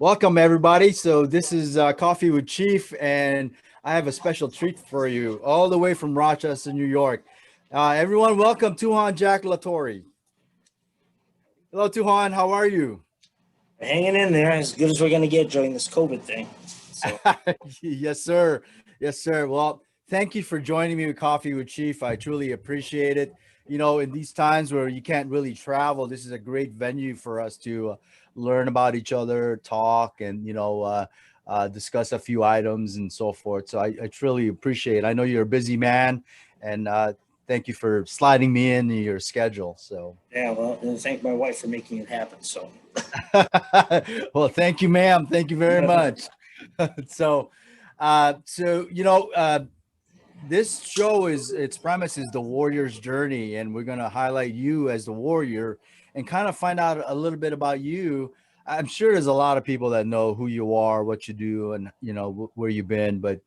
Welcome, everybody. So this is Coffee with Chief, and I have a special treat for you, all the way from Rochester, New York. Everyone, welcome Tuhon Jack Latorre. Hello, Tuhon. How are you? Hanging in there as good as we're going to get during this COVID thing. So Yes, sir. Yes, sir. Well, thank you for joining me with Coffee with Chief. I truly appreciate it. You know, in these times where you can't really travel, this is a great venue for us to learn about each other, talk, and discuss a few items and so forth. So I truly appreciate it. I know you're a busy man, and thank you for sliding me in your schedule. So, yeah, well, and thank my wife for making it happen. So well, thank you, ma'am. Thank you very much. so, this show is its premise is the warrior's journey, and we're going to highlight you as the warrior and kind of find out a little bit about you. I'm sure there's a lot of people that know who you are, what you do, and where you've been. But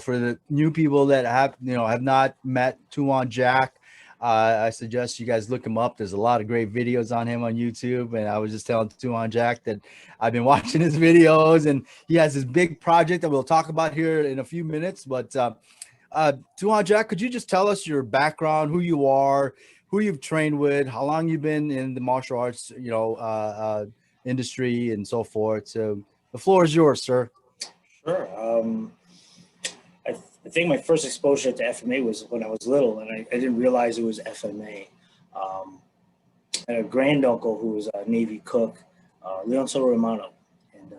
for the new people that have not met Tuan Jack, I suggest you guys look him up. There's a lot of great videos on him on YouTube, and I was just telling Tuan Jack that I've been watching his videos, and he has this big project that we'll talk about here in a few minutes. But Tuhon Jack, could you just tell us your background, who you are, who you've trained with, how long you've been in the martial arts, industry, and so forth? So the floor is yours, sir. sure. I think my first exposure to FMA was when I was little, and I didn't realize it was FMA. I had a granduncle who was a Navy cook, Leon Soto Romano, and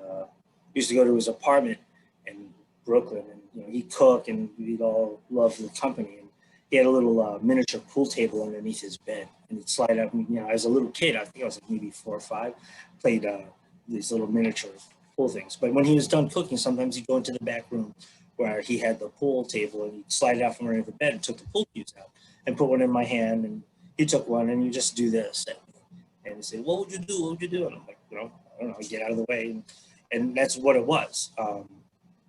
used to go to his apartment in Brooklyn, and he'd cook, and we'd all love the company. And he had a little miniature pool table underneath his bed, and he'd slide up. And, as a little kid, I think I was like maybe 4 or 5, played these little miniature pool things. But when he was done cooking, sometimes he'd go into the back room where he had the pool table, and he'd slide it out from under the bed and took the pool cues out and put one in my hand, and he took one, and you just do this. And he said, "What would you do? What would you do?" And I'm like, I don't know, get out of the way. And that's what it was.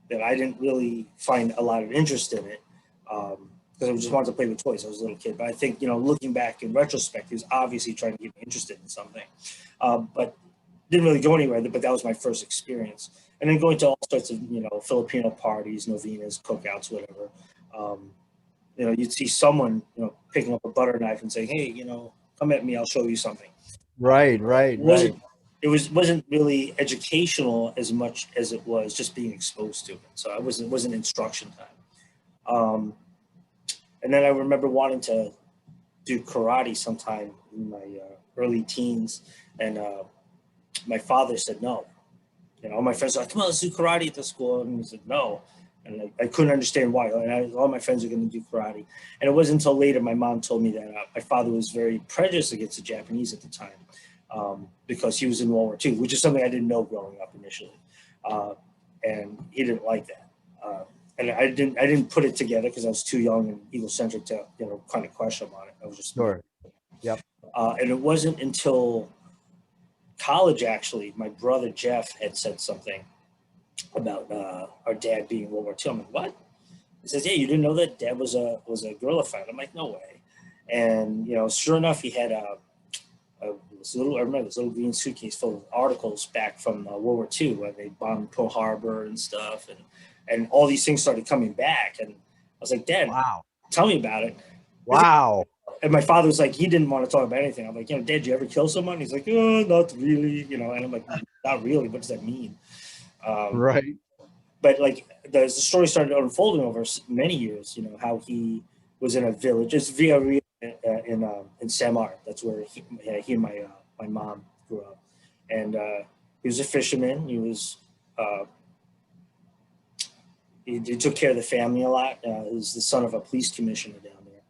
That I didn't really find a lot of interest in it because I just wanted to play with toys. I was a little kid. But I think, looking back in retrospect, he was obviously trying to get me interested in something. But didn't really go anywhere, but that was my first experience. And then going to all sorts of, Filipino parties, novenas, cookouts, whatever. You'd see someone, picking up a butter knife and saying, "Hey, come at me, I'll show you something." Right, right, right. It wasn't really educational as much as it was just being exposed to it. So it wasn't instruction time. And then I remember wanting to do karate sometime in my early teens, and my father said no. All my friends were like, "Come on, let's do karate at the school," and he said no. And I couldn't understand why. And all my friends are going to do karate. And it wasn't until later my mom told me that my father was very prejudiced against the Japanese at the time because he was in World War II, which is something I didn't know growing up initially. And he didn't like that. And I didn't put it together because I was too young and egocentric to, kind of question on it. I was just Sure. Yep. And it wasn't until college, actually, my brother Jeff had said something about our dad being in World War II. I'm like, what? He says, "Yeah, you didn't know that Dad was a guerrilla fighter." I'm like, "No way." And sure enough, he had I remember this little green suitcase full of articles back from World War II when they bombed Pearl Harbor and stuff, and all these things started coming back. And I was like, "Dad, Wow. tell me about it." Wow. And my father was like, he didn't want to talk about anything. I'm like, "Dad, did you ever kill someone?" He's like, "Oh, not really," and I'm like, "Not really? What does that mean?" Right. But like the story started unfolding over many years. How he was in a village, it's Villarreal in Samar. That's where he and my mom grew up, and he was a fisherman. He was he took care of the family a lot. He was the son of a police commissioner down there,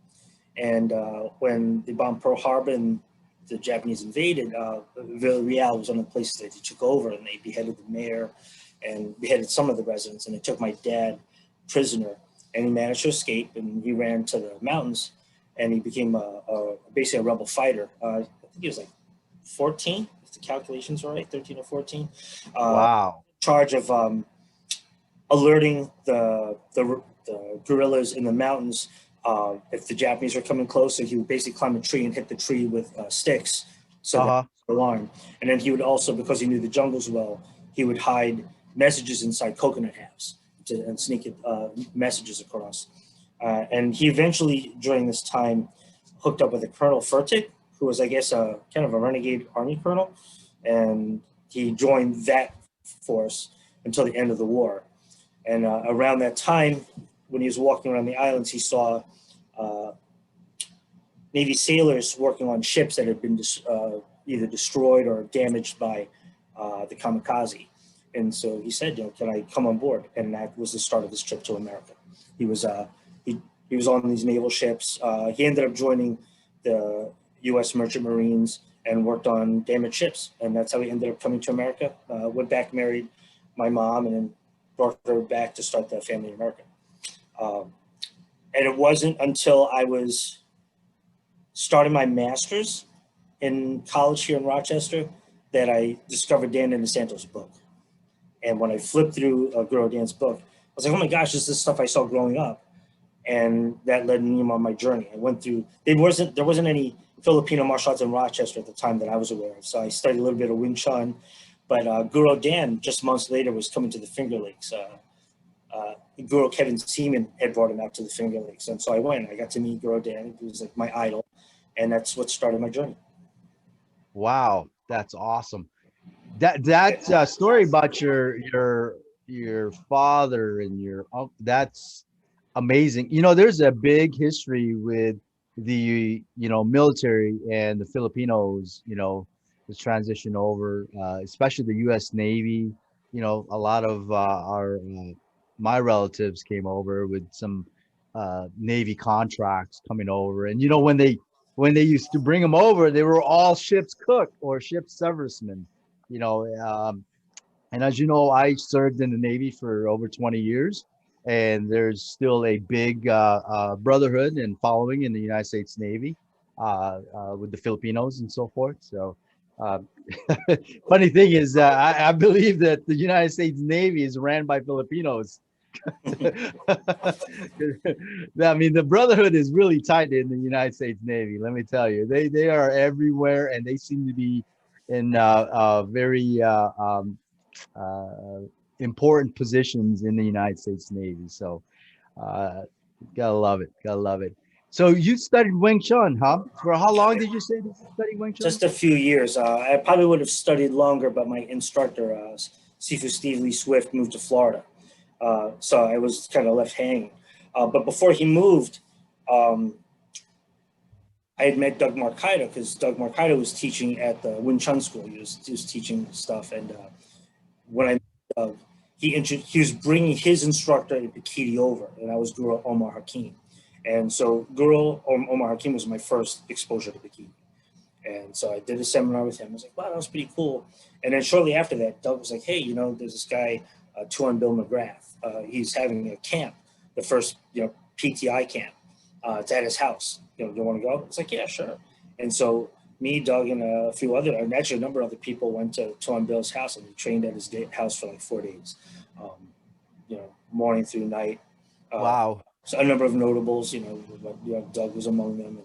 and when they bombed Pearl Harbor and the Japanese invaded, Villarreal was one of the places that they took over, and they beheaded the mayor and beheaded some of the residents, and they took my dad prisoner, and he managed to escape, and he ran to the mountains, and he became basically a rebel fighter. I think he was like 14, if the calculations are right, 13 or 14. Wow. Charge of alerting the guerrillas in the mountains. If the Japanese were coming closer, he would basically climb a tree and hit the tree with sticks, so that alarm. And then he would also, because he knew the jungles well, he would hide messages inside coconut halves and sneak messages across. And he eventually, during this time, hooked up with a Colonel Furtick, who was, I guess, kind of a renegade army colonel. And he joined that force until the end of the war. And around that time, when he was walking around the islands, he saw Navy sailors working on ships that had been either destroyed or damaged by the kamikaze. And so he said, can I come on board? And that was the start of his trip to America. He was on these naval ships. He ended up joining the U.S. Merchant Marines and worked on damaged ships. And that's how he ended up coming to America. Went back, married my mom, and then brought her back to start the family in America. And it wasn't until I was starting my master's in college here in Rochester that I discovered Dan DeSanto's book. And when I flipped through Guro Dan's book, I was like, oh my gosh, this is stuff I saw growing up. And that led me on my journey. I went through, there wasn't any Filipino martial arts in Rochester at the time that I was aware of. So I studied a little bit of Wing Chun, but Guro Dan, just months later, was coming to the Finger Lakes. Guro Kevin Seaman had brought him out to the Finger Lakes. And so I went, I got to meet Guro Dan. He was like my idol. And that's what started my journey. Wow, that's awesome. That story about your father and your uncle, that's amazing. There's a big history with the military and the Filipinos, the transition over, especially the U.S. Navy. A lot of my relatives came over with some Navy contracts coming over, and when they used to bring them over, they were all ship's cook or ship's servicemen. And as you know, I served in the Navy for over 20 years, and there's still a big brotherhood and following in the United States Navy with the Filipinos and so forth. So funny thing is, I believe that the United States Navy is ran by Filipinos. I mean, the brotherhood is really tight in the United States Navy. Let me tell you, they are everywhere, and they seem to be in very important positions in the United States Navy. So gotta love it. Gotta love it. So you studied Wing Chun, huh? For how long did you say that you studied Wing Chun? Just a few years. I probably would have studied longer, but my instructor, Sifu Steve Lee Swift, moved to Florida. So I was kind of left hanging. But before he moved, I had met Doug Marcaida, because Doug Marcaida was teaching at the Wing Chun school. He was teaching stuff. And when I met Doug, he was bringing his instructor in Pekiti over, and I was Guro Omar Hakim. And so Guro Omar Hakim was my first exposure to Pekiti. And so I did a seminar with him. I was like, wow, that was pretty cool. And then shortly after that, Doug was like, hey, there's this guy, Tuhon Bill McGrath. He's having a camp, the first, PTI camp. It's at his house. You want to go? It's like, yeah, sure. And so me, Doug, and a few other, and actually a number of other people went to Tuhon Bill's house, and we trained at his house for like 4 days, morning through night. Wow. So a number of notables, Doug was among them.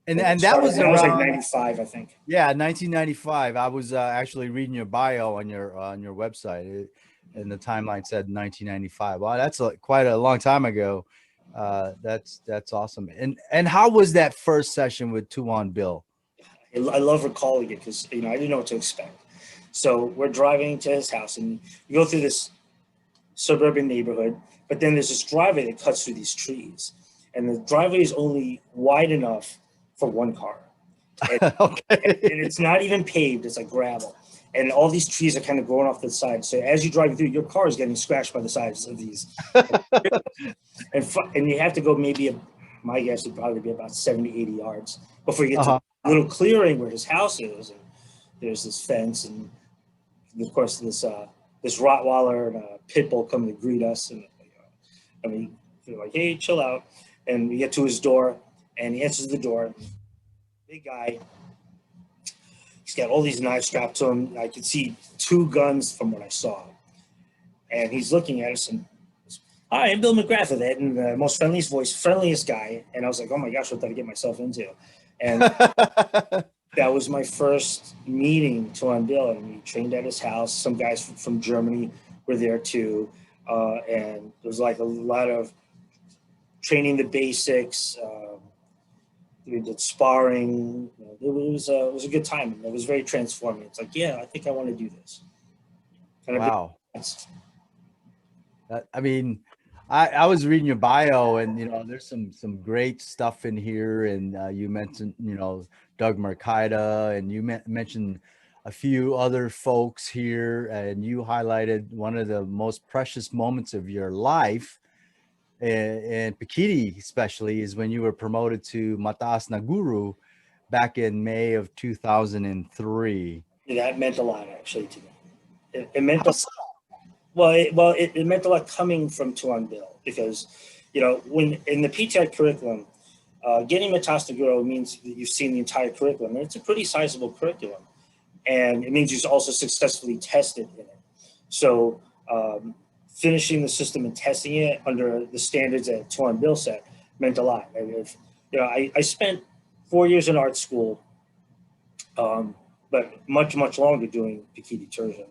And, and that was around, like 95, I think. Yeah, 1995. I was actually reading your bio on your website, and the timeline said 1995. Wow, that's quite a long time ago. That's awesome. And how was that first session with Tuhon Bill? I love recalling it because I didn't know what to expect. So we're driving to his house, and you go through this suburban neighborhood, but then there's this driveway that cuts through these trees, and the driveway is only wide enough for one car. And, okay. And it's not even paved, it's like gravel. And all these trees are kind of growing off the side. So as you drive through, your car is getting scratched by the sides of these. and you have to go my guess would probably be about 70, 80 yards before you get to a little clearing where his house is. And there's this fence, and of course this Rottweiler and a pit bull coming to greet us. And they're like, hey, chill out. And we get to his door, and he answers the door. Big guy. He's got all these knives strapped to him. I could see 2 guns from what I saw. And he's looking at us, and, hi, I'm Bill McGrath with it, and the most friendliest guy. And I was like, oh my gosh, what did I get myself into? And That was my first meeting to Bill, and we trained at his house. Some guys from Germany were there too, and there was like a lot of training the basics. We did sparring. It was a good time. It was very transforming. It's like, yeah, I think I want to do this. And Wow. I mean, I was reading your bio, and there's some great stuff in here, and you mentioned Doug Marcaida, and you mentioned a few other folks here, and you highlighted one of the most precious moments of your life, and Pekiti especially, is when you were promoted to Mataas Na Guro back in May of 2003. Yeah, that meant a lot actually to me. It meant How so? it meant a lot coming from Tuhon Bill, because when in the PTI curriculum, getting Mataas Na Guro means that you've seen the entire curriculum, and it's a pretty sizable curriculum, and it means you've also successfully tested in it. So finishing the system and testing it under the standards that Tuhon Bill set meant a lot. I spent 4 years in art school, but much longer doing Pekiti-Tirsia.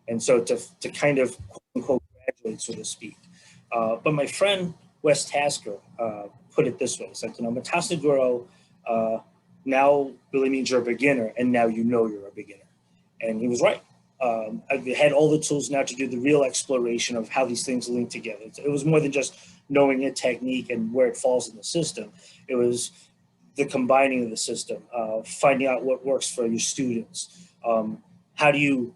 And so to kind of quote unquote graduate, so to speak. But my friend Wes Tasker put it this way: it's like, Mataas Na Guro now really means you're a beginner, and now you're a beginner. And he was right. I had all the tools now to do the real exploration of how these things link together. It was more than just knowing a technique and where it falls in the system. It was the combining of the system, finding out what works for your students. How do you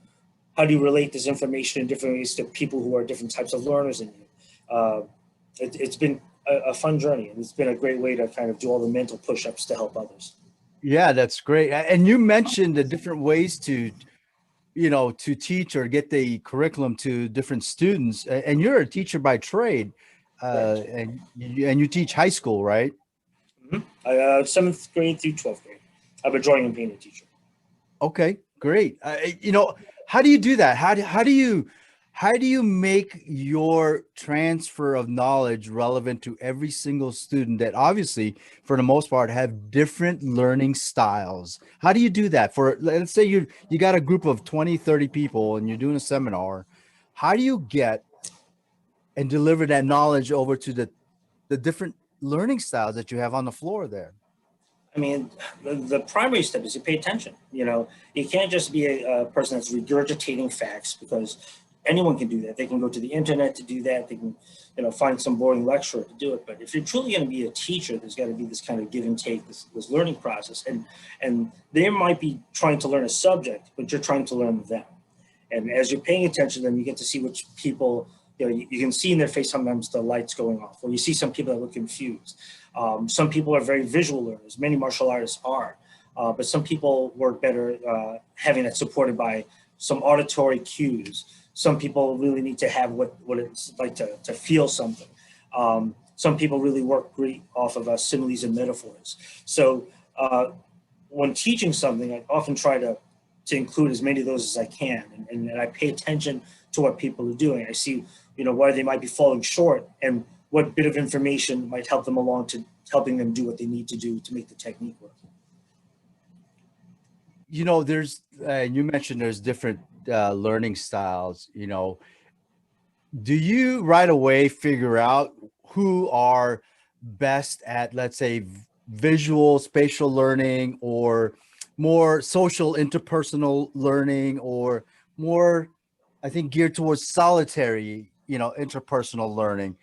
relate this information in different ways to people who are different types of learners in you? It's been a fun journey, and it's been a great way to kind of do all the mental push-ups to help others. Yeah, that's great. And you mentioned the different ways to teach or get the curriculum to different students. And you're a teacher by trade, and you teach high school, right? Mm-hmm. 7th grade through 12th grade. I'm a drawing and painting teacher. Okay, great. How do you do that? How do you make your transfer of knowledge relevant to every single student that obviously, for the most part, have different learning styles? How do you do that? For, let's say you got a group of 20, 30 people and you're doing a seminar. How do you get and deliver that knowledge over to the different learning styles that you have on the floor there? I mean, the primary step is you pay attention. You can't just be a person that's regurgitating facts, because anyone can do that. They can go to the internet to do that. They can, find some boring lecturer to do it. But if you're truly going to be a teacher, there's got to be this kind of give and take, this learning process. And they might be trying to learn a subject, but you're trying to learn them. And as you're paying attention to them, you get to see which people, you can see in their face sometimes the lights going off, or you see some people that look confused. Some people are very visual learners. Many martial artists are. But some people work better having it supported by some auditory cues. Some people really need to have what it's like to feel something. Some people really work great off of similes and metaphors. So when teaching something, I often try to include as many of those as I can. And I pay attention to what people are doing. I see, where they might be falling short, and what bit of information might help them along to helping them do what they need to do to make the technique work. There's you mentioned there's different learning styles. Do you right away figure out who are best at, let's say, visual spatial learning, or more social interpersonal learning, or more, I think, geared towards solitary, interpersonal learning?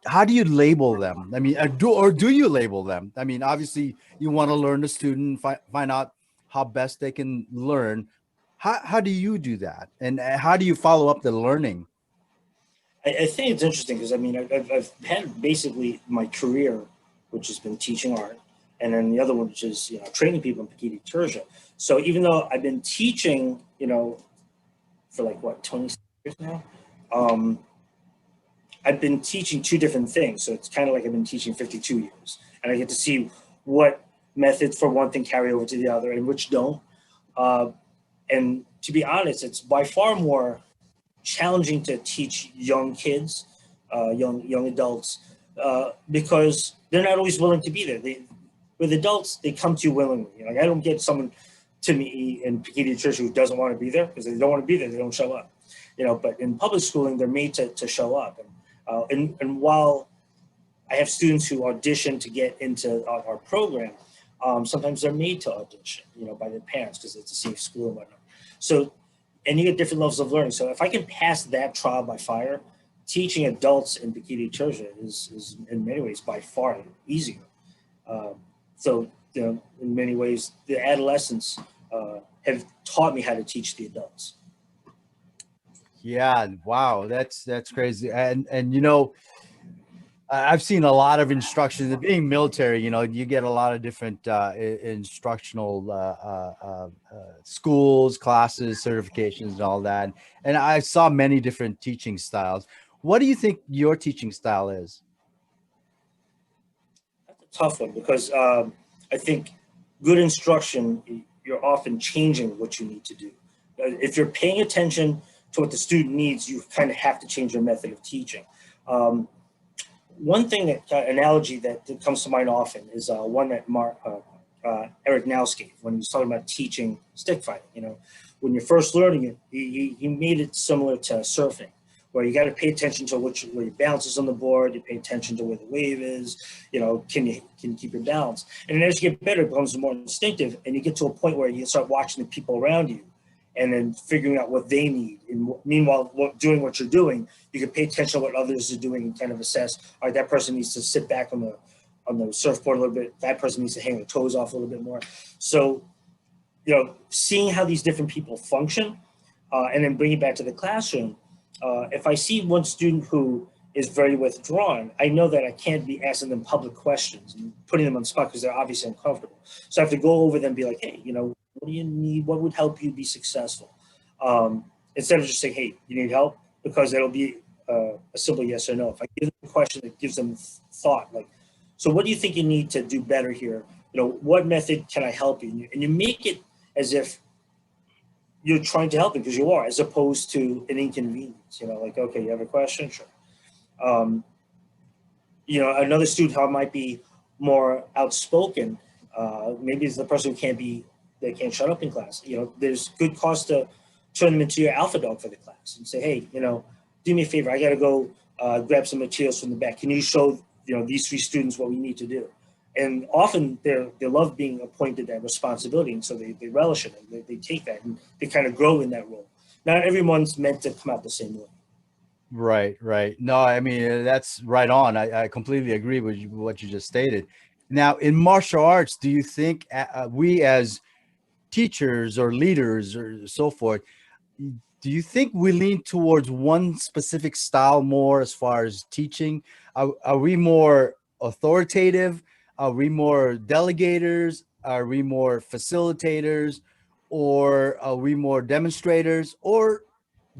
How do you label them? I mean, do you label them? I mean, obviously you want to learn the student, find out how best they can learn. How do you do that? And how do you follow up the learning? I think it's interesting because, I mean, I've had basically my career, which has been teaching art, and then the other one, which is, training people in Pekiti-Tirsia. So even though I've been teaching, for like, 20 years now, I've been teaching two different things. So it's kind of like I've been teaching 52 years, and I get to see what methods for one thing carry over to the other and which don't. And to be honest, it's by far more challenging to teach young kids, young adults, because they're not always willing to be there. With adults, they come to you willingly. Like, I don't get someone to me in Pekiti-Tirsia who doesn't want to be there, because they don't want to be there, they don't show up. But in public schooling, they're made to show up. And while I have students who audition to get into our program, sometimes they're made to audition, by their parents, because it's a safe school and whatnot. So, and you get different levels of learning. So if I can pass that trial by fire, teaching adults in Pekiti-Tirsia is in many ways by far easier. So, in many ways, the adolescents have taught me how to teach the adults. Yeah, wow, that's crazy. And I've seen a lot of instructions. Being military, you get a lot of different instructional schools, classes, certifications, and all that. And I saw many different teaching styles. What do you think your teaching style is? That's a tough one, because I think good instruction, you're often changing what you need to do. If you're paying attention to what the student needs, you kind of have to change your method of teaching. One thing analogy that comes to mind often is one that Eric Naus gave when he was talking about teaching stick fighting. When you're first learning it, he made it similar to surfing, where you got to pay attention to where your balance is on the board. You pay attention to where the wave is. Can you keep your balance? And then as you get better, it becomes more instinctive, and you get to a point where you start watching the people around you, and then figuring out what they need. And meanwhile, doing what you're doing, you can pay attention to what others are doing and kind of assess, all right, that person needs to sit back on the surfboard a little bit. That person needs to hang their toes off a little bit more. So, seeing how these different people function, and then bring it back to the classroom. If I see one student who is very withdrawn, I know that I can't be asking them public questions and putting them on the spot, because they're obviously uncomfortable. So I have to go over them and be like, hey, what do you need? What would help you be successful? Instead of just saying, hey, you need help? Because it'll be a simple yes or no. If I give them a question that gives them thought, like, so what do you think you need to do better here? What method can I help you? And you make it as if you're trying to help them, because you are, as opposed to an inconvenience. Like, okay, you have a question? Sure. Another student who might be more outspoken, maybe it's the person who they can't shut up in class. There's good cause to turn them into your alpha dog for the class and say, hey, do me a favor. I got to go grab some materials from the back. Can you show, these 3 students what we need to do? And often they love being appointed that responsibility. And so they relish it, and they take that, and they kind of grow in that role. Not everyone's meant to come out the same way. Right. No, I mean, that's right on. I completely agree with what you just stated. Now, in martial arts, do you think we as teachers or leaders or so forth, do you think we lean towards one specific style more as far as teaching? Are we more authoritative? Are we more delegators? Are we more facilitators? Or are we more demonstrators? Or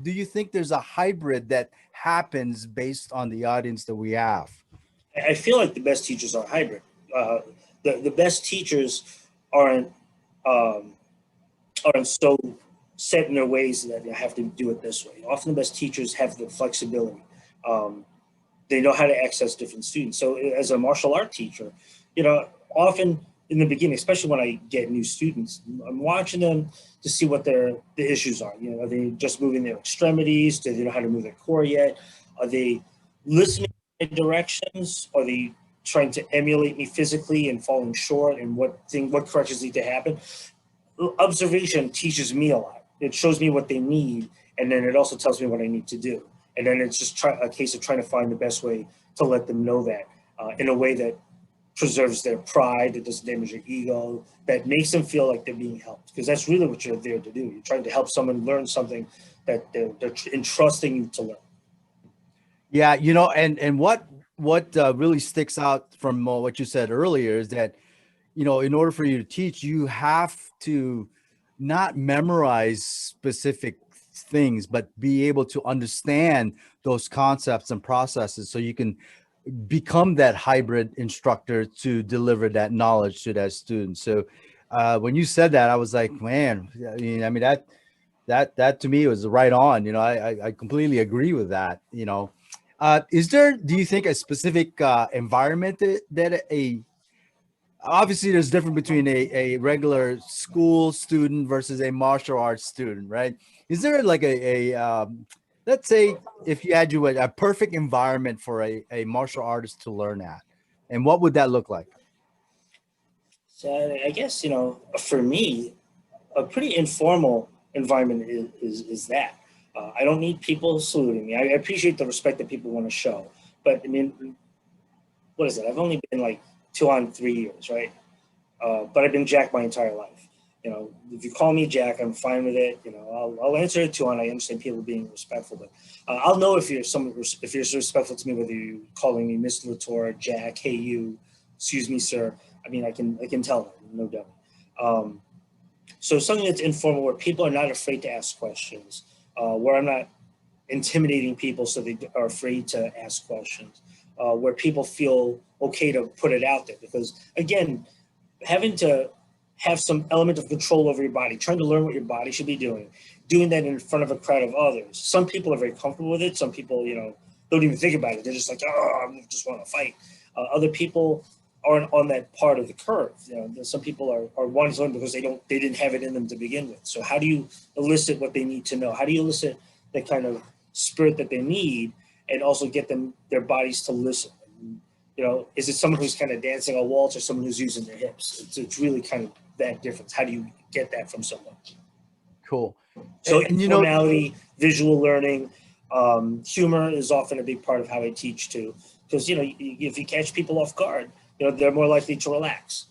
do you think there's a hybrid that happens based on the audience that we have? I feel like the best teachers are hybrid. The best teachers aren't so set in their ways that they have to do it this way. Often the best teachers have the flexibility. They know how to access different students. So as a martial art teacher, often in the beginning, especially when I get new students, I'm watching them to see what the issues are. Are they just moving their extremities? Do they know how to move their core yet? Are they listening to my directions? Are they trying to emulate me physically and falling short? And what corrections need to happen? Observation teaches me a lot. It shows me what they need, and then it also tells me what I need to do. And then it's just a case of trying to find the best way to let them know that in a way that preserves their pride, that doesn't damage their ego, that makes them feel like they're being helped. Because that's really what you're there to do. You're trying to help someone learn something that they're entrusting you to learn. Yeah, and what really sticks out from what you said earlier is that, in order for you to teach, you have to not memorize specific things, but be able to understand those concepts and processes so you can become that hybrid instructor to deliver that knowledge to that student. So when you said that, I was like, man, I mean that to me was right on. I completely agree with that. Is there, do you think, a specific environment that obviously there's difference between a regular school student versus a martial arts student, right? Is there like let's say if you had a perfect environment for a martial artist to learn at, and what would that look like? So I guess, for me, a pretty informal environment is that. I don't need people saluting me. I appreciate the respect that people want to show. But I mean, what is it? I've only been like 2 on 3 years, right? But I've been Jack my entire life. If you call me Jack, I'm fine with it. I'll answer it on. I understand people being respectful, but I'll know if you're respectful to me, whether you're calling me Mr. Latorre, Jack, hey you, excuse me, sir. I mean, I can tell them, no doubt. So something that's informal, where people are not afraid to ask questions, where I'm not intimidating people so they are afraid to ask questions, where people feel okay to put it out there. Because again, having to have some element of control over your body, trying to learn what your body should be doing that in front of a crowd of others. Some people are very comfortable with it. Some people, don't even think about it. They're just like, oh, I just want to fight. Other people aren't on that part of the curve. Some people are wanting to learn because they didn't have it in them to begin with. So how do you elicit what they need to know? How do you elicit the kind of spirit that they need, and also get their bodies to listen? Is it someone who's kind of dancing a waltz, or someone who's using their hips? It's really kind of that difference. How do you get that from someone? Cool. So informality, visual learning, humor is often a big part of how I teach too. Because if you catch people off guard, they're more likely to relax.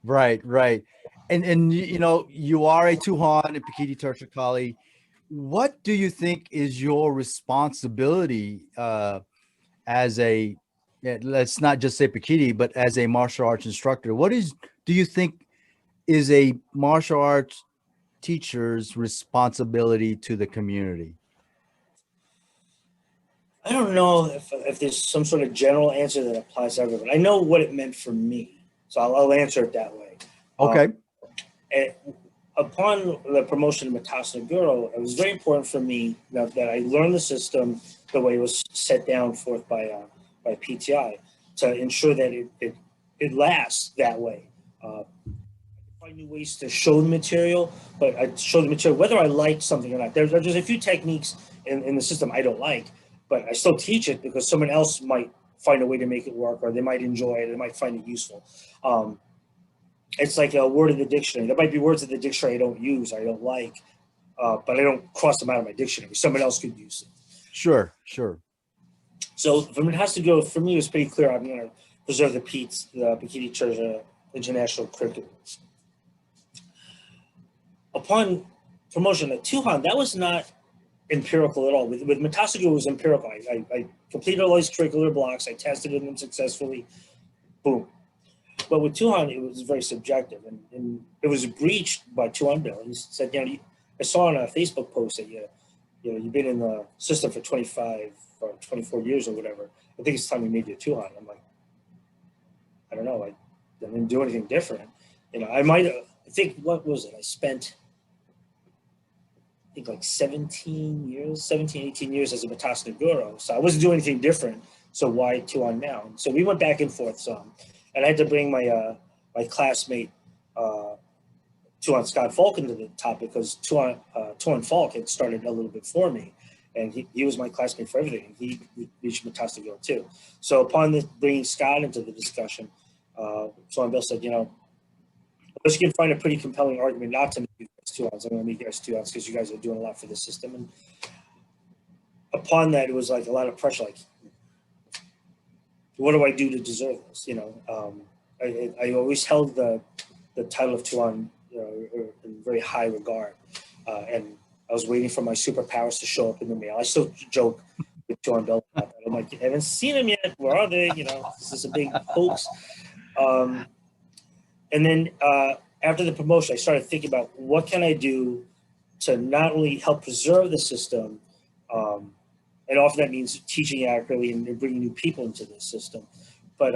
Right. And you are a Tuhon and Pekiti-Tirsia Kali. What do you think is your responsibility as let's not just say Pekiti, but as a martial arts instructor? Do you think is a martial arts teacher's responsibility to the community? I don't know if there's some sort of general answer that applies to everyone. I know what it meant for me, so I'll answer it that way. Okay. And upon the promotion of Mataas Na Guro, it was very important for me that I learned the system the way it was set down forth by PTI, to ensure that it lasts that way. Find new ways to show the material, but I show the material whether I like something or not. There's a few techniques in the system I don't like, but I still teach it because someone else might find a way to make it work, or they might enjoy it, they might find it useful. It's like a word in the dictionary. There might be words in the dictionary I don't use, I don't like, but I don't cross them out of my dictionary. Someone else could use it. Sure. So from it has to go, for me, it was pretty clear I'm going to preserve the Pekiti-Tirsia International curriculum. Upon promotion at Tuhon, that was not empirical at all. With Mataas Na Guro, it was empirical. I completed all these curricular blocks. I tested them successfully. Boom. But with Tuhon, it was very subjective, and it was breached by Tuhon Bill. He said, I saw on a Facebook post that you've been in the system for 25 or 24 years or whatever. I think it's time we made you a Tuhon. I'm like, I don't know. I didn't do anything different. I think, what was it? I spent, I think, like 17, 18 years as a Mataas Na Guro. So I wasn't doing anything different. So why Tuhon now? So we went back and forth some. And I had to bring my classmate, Tuhon Scott Faulk, into the topic, because Tuhon Faulk had started a little bit for me. And he was my classmate for everything. He reached Mataas Na Guro too. So upon bringing Scott into the discussion, Tuhon Bill said, unless you can find a pretty compelling argument not to make you guys Tuhons, I'm going to make you guys Tuhons because you guys are doing a lot for the system. And upon that, it was like a lot of pressure, like, what do I do to deserve this? I always held the title of Tuhon in very high regard, and I was waiting for my superpowers to show up in the mail. I still joke with Tuhon Bill about that. I'm like, I haven't seen them yet. Where are they? This is a big hoax. And then after the promotion, I started thinking about what can I do to not only help preserve the system, and often that means teaching accurately and bringing new people into the system, but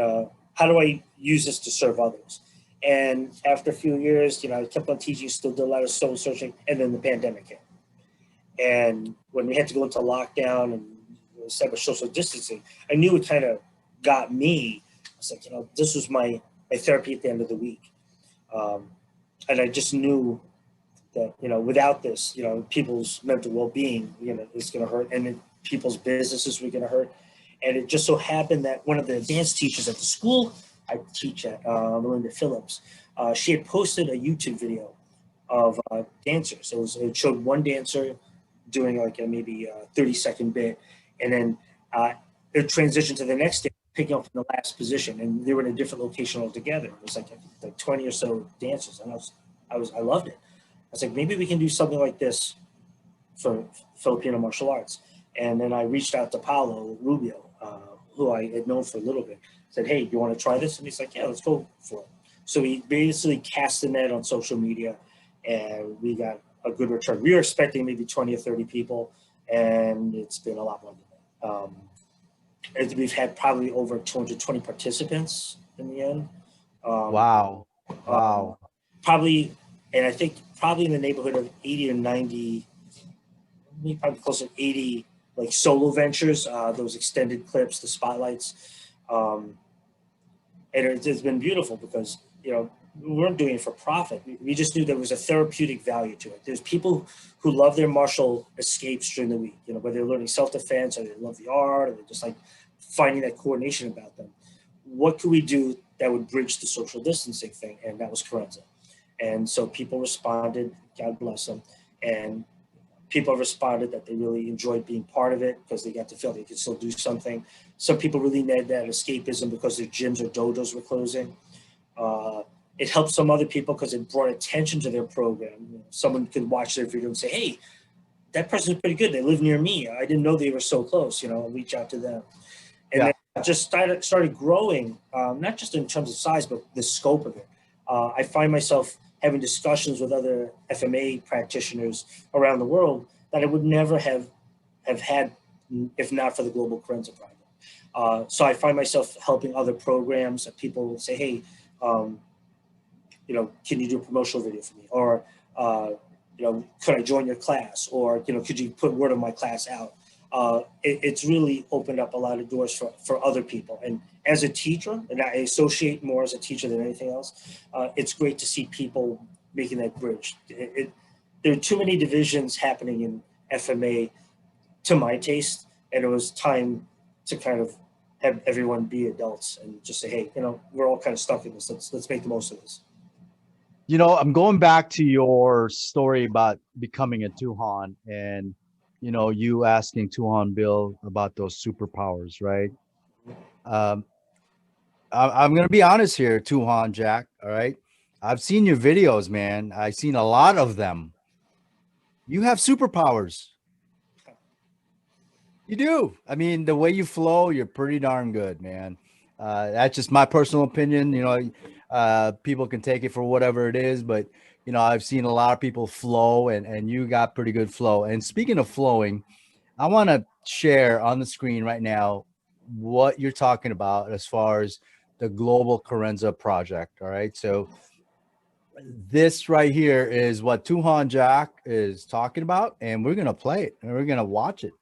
how do I use this to serve others? And after a few years, I kept on teaching, still did a lot of soul searching, and then the pandemic hit. And when we had to go into lockdown and establish social distancing, I knew it kind of got me. I was like, this was my my therapy at the end of the week. And I just knew that, without this, people's mental well-being, is going to hurt, and then people's businesses were going to hurt. And it just so happened that one of the dance teachers at the school I teach at, Melinda Phillips, she had posted a YouTube video of dancers. It showed one dancer doing like maybe a 30-second bit, and then it transitioned to the next day, picking up from the last position, and they were in a different location altogether. It was like 20 or so dancers, and I loved it. I was like, maybe we can do something like this for Filipino martial arts. And then I reached out to Paolo Rubio, who I had known for a little bit. Said, hey, do you want to try this? And he's like, yeah, let's go for it. So we basically cast the net on social media, and we got a good return. We were expecting maybe 20 or 30 people, and it's been a lot more than that. We've had probably over 220 participants in the end. Wow. Probably, and I think probably in the neighborhood of 80 or 90, probably close to 80 like solo ventures, those extended clips, the spotlights. And it's been beautiful because, we weren't doing it for profit. We just knew there was a therapeutic value to it. There's people who love their martial escapes during the week, whether they're learning self-defense or they love the art or they're just like finding that coordination about them. What could we do that would bridge the social distancing thing? And that was Carenza. And so people responded, God bless them. And people responded that they really enjoyed being part of it because they got to feel they could still do something. Some people really needed that escapism because their gyms or dojos were closing. It helped some other people because it brought attention to their program. Someone could watch their video and say, hey, that person's pretty good. They live near me. I didn't know they were so close, reach out to them. And then it just started growing, not just in terms of size, but the scope of it. I find myself having discussions with other FMA practitioners around the world that I would never have had if not for the Global Carenza Project. So I find myself helping other programs that people will say, hey, can you do a promotional video for me? Or, could I join your class? Or, could you put word of my class out? It's really opened up a lot of doors for other people. And as a teacher, and I associate more as a teacher than anything else, it's great to see people making that bridge. There are too many divisions happening in FMA to my taste, and it was time to kind of have everyone be adults and just say, hey, we're all kind of stuck in this. Let's make the most of this. I'm going back to your story about becoming a Tuhon and, you asking Tuhon Bill about those superpowers, right? I'm going to be honest here, Tuhon Jack. All right. I've seen your videos, man. I've seen a lot of them. You have superpowers. You do. I mean, the way you flow, you're pretty darn good, man. That's just my personal opinion. People can take it for whatever it is, but I've seen a lot of people flow, and you got pretty good flow. And speaking of flowing, I want to share on the screen right now what you're talking about as far as the Global Carenza Project. All right. So this right here is what Tuhon Jack is talking about, and we're going to play it and we're going to watch it.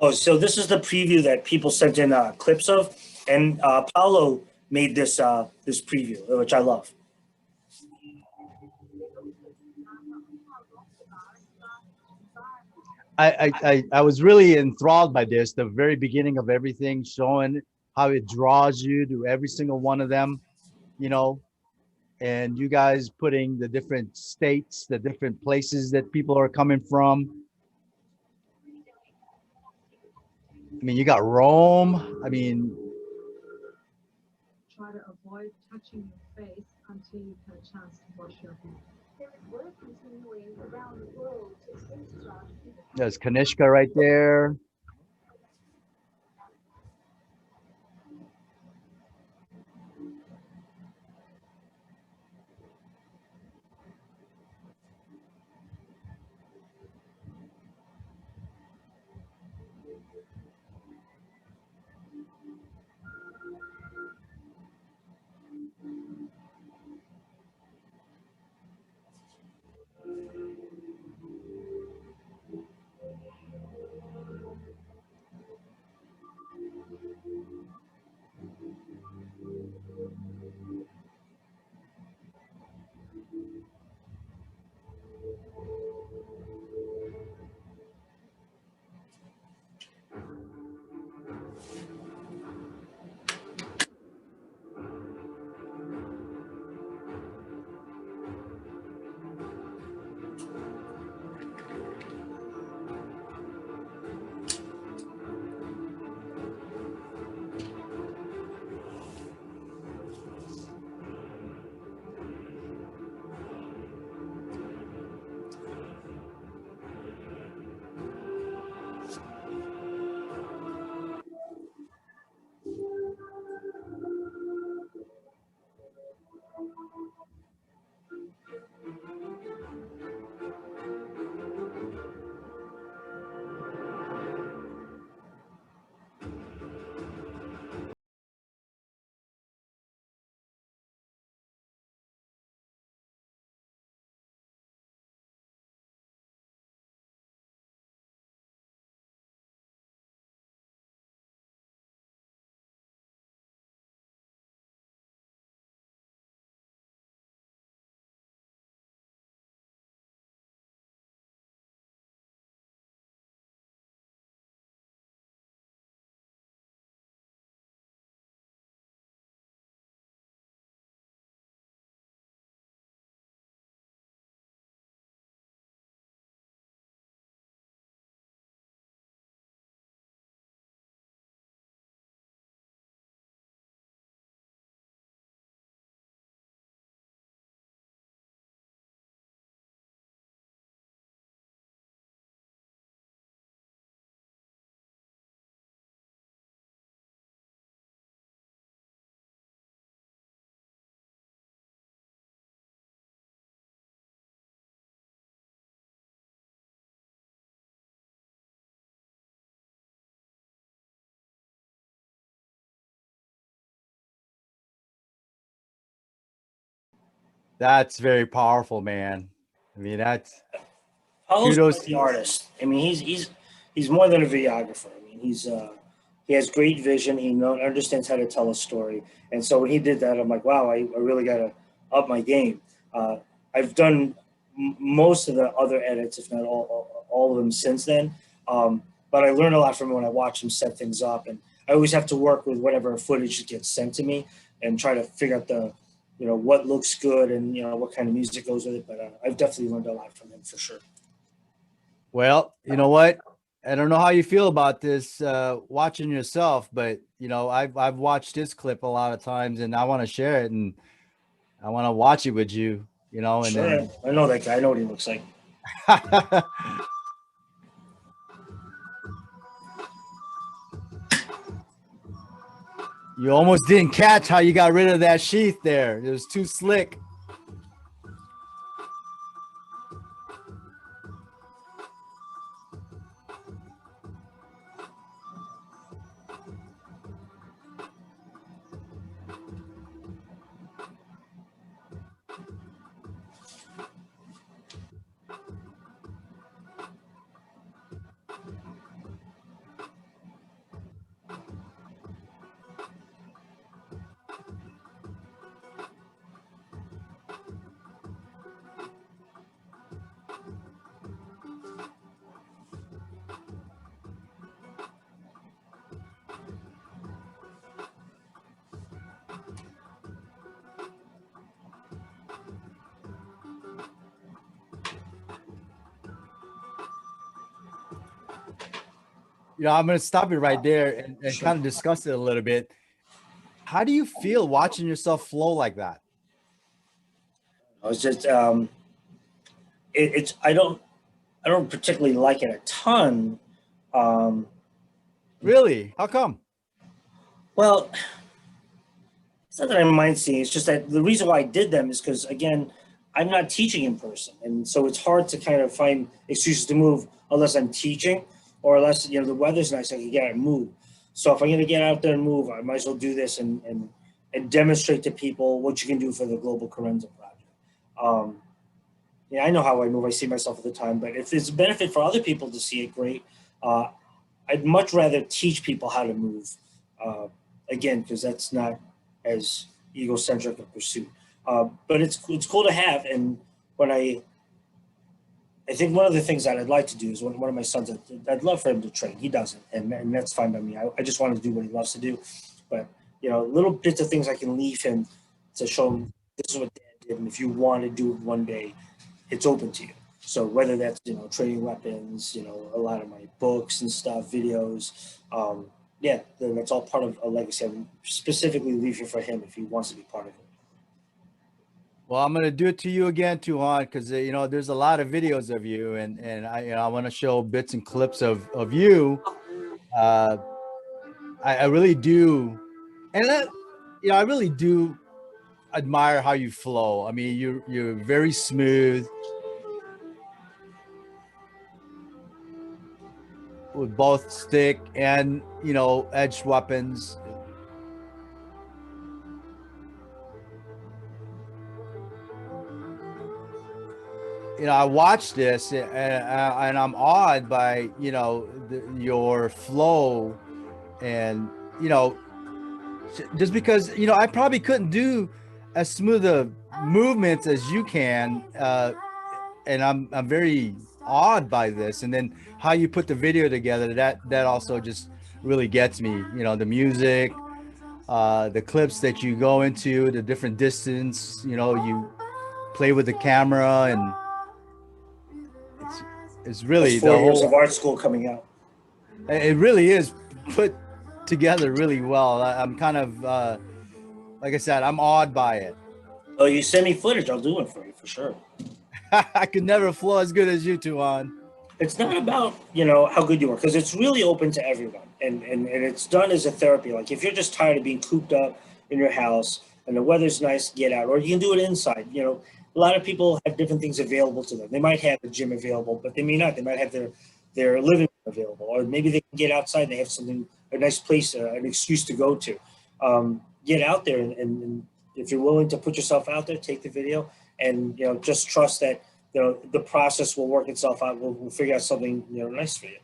Oh, so this is the preview that people sent in clips of, and Paolo made this this preview, which I love. I was really enthralled by this, the very beginning of everything, showing how it draws you to every single one of them, and you guys putting the different states, the different places that people are coming from. I mean, you got Rome. I mean, try to avoid touching your face until you've had a chance to wash your hands. We're continuing around the world to instruct. there's Kanishka right there. That's very powerful, man. I mean, that's Paulo's kudos quite to the you. artist. I mean, he's more than a videographer. I mean, he has great vision. He understands how to tell a story. And so when he did that, I'm like, wow, I really got to up my game. I've done most of the other edits, if not all of them since then. But I learned a lot from him when I watch him set things up. And I always have to work with whatever footage gets sent to me and try to figure out what looks good and, what kind of music goes with it. But I've definitely learned a lot from him for sure. Well, you know what? I don't know how you feel about this watching yourself, but I've watched this clip a lot of times, and I want to share it, and I want to watch it with you. And Sure, then I know that guy. I know what he looks like. you almost didn't catch how you got rid of that sheath there. It was too slick. I'm going to stop it right there and Sure. kind of discuss it a little bit. How do you feel watching yourself flow like that? I was just it's I don't particularly like it a ton. Um, Really? How come? well, it's not that I mind seeing. It's just that the reason why I did them is because again, I'm not teaching in person, and so it's hard to kind of find excuses to move unless I'm teaching or unless the weather's nice. I can get out and move. So if I'm going to get out there and move, I might as well do this and demonstrate to people what you can do for the Global Carenza Project. Um, I know how I move. I see myself at the time, but if there's a benefit for other people to see it, great. Uh, I'd much rather teach people how to move. Again, because that's not as egocentric a pursuit. But it's cool to have. And when I think one of the things that I'd like to do is one of my sons, I'd love for him to train. He doesn't, and that's fine by me. I just want to do what he loves to do. But little bits of things I can leave him to show him this is what Dad did, and if you want to do it one day, it's open to you. So whether that's training weapons, a lot of my books and stuff, videos, yeah, that's all part of a legacy. I would specifically leave it for him if he wants to be part of it. Well, I'm gonna do it to you again, Tuhon, because there's a lot of videos of you, and I want to show bits and clips of you. Uh, I really do, and I really do admire how you flow. I mean, you're very smooth with both stick and edged weapons. I watched this and I'm awed by your flow, and just because I probably couldn't do as smooth of movements as you can, and I'm very awed by this. And then how you put the video together, that also just really gets me. The music, the clips that you go into, the different distance, you play with the camera, and it's That's really the 4 years of whole, art school coming out. it really is put together really well. I'm kind of like I said, I'm awed by it. Oh, you send me footage, I'll do it for you for sure. I could never flow as good as you, Tuhon. It's not about how good you are, because it's really open to everyone, and it's done as a therapy. Like if you're just tired of being cooped up in your house and the weather's nice, get out, or you can do it inside. A lot of people have different things available to them. They might have a gym available, but they may not. They might have their living room available, or maybe they can get outside. They have a nice place, an excuse to go to. Get out there, and if you're willing to put yourself out there, take the video. and just trust that the process will work itself out. We'll figure out something nice for you.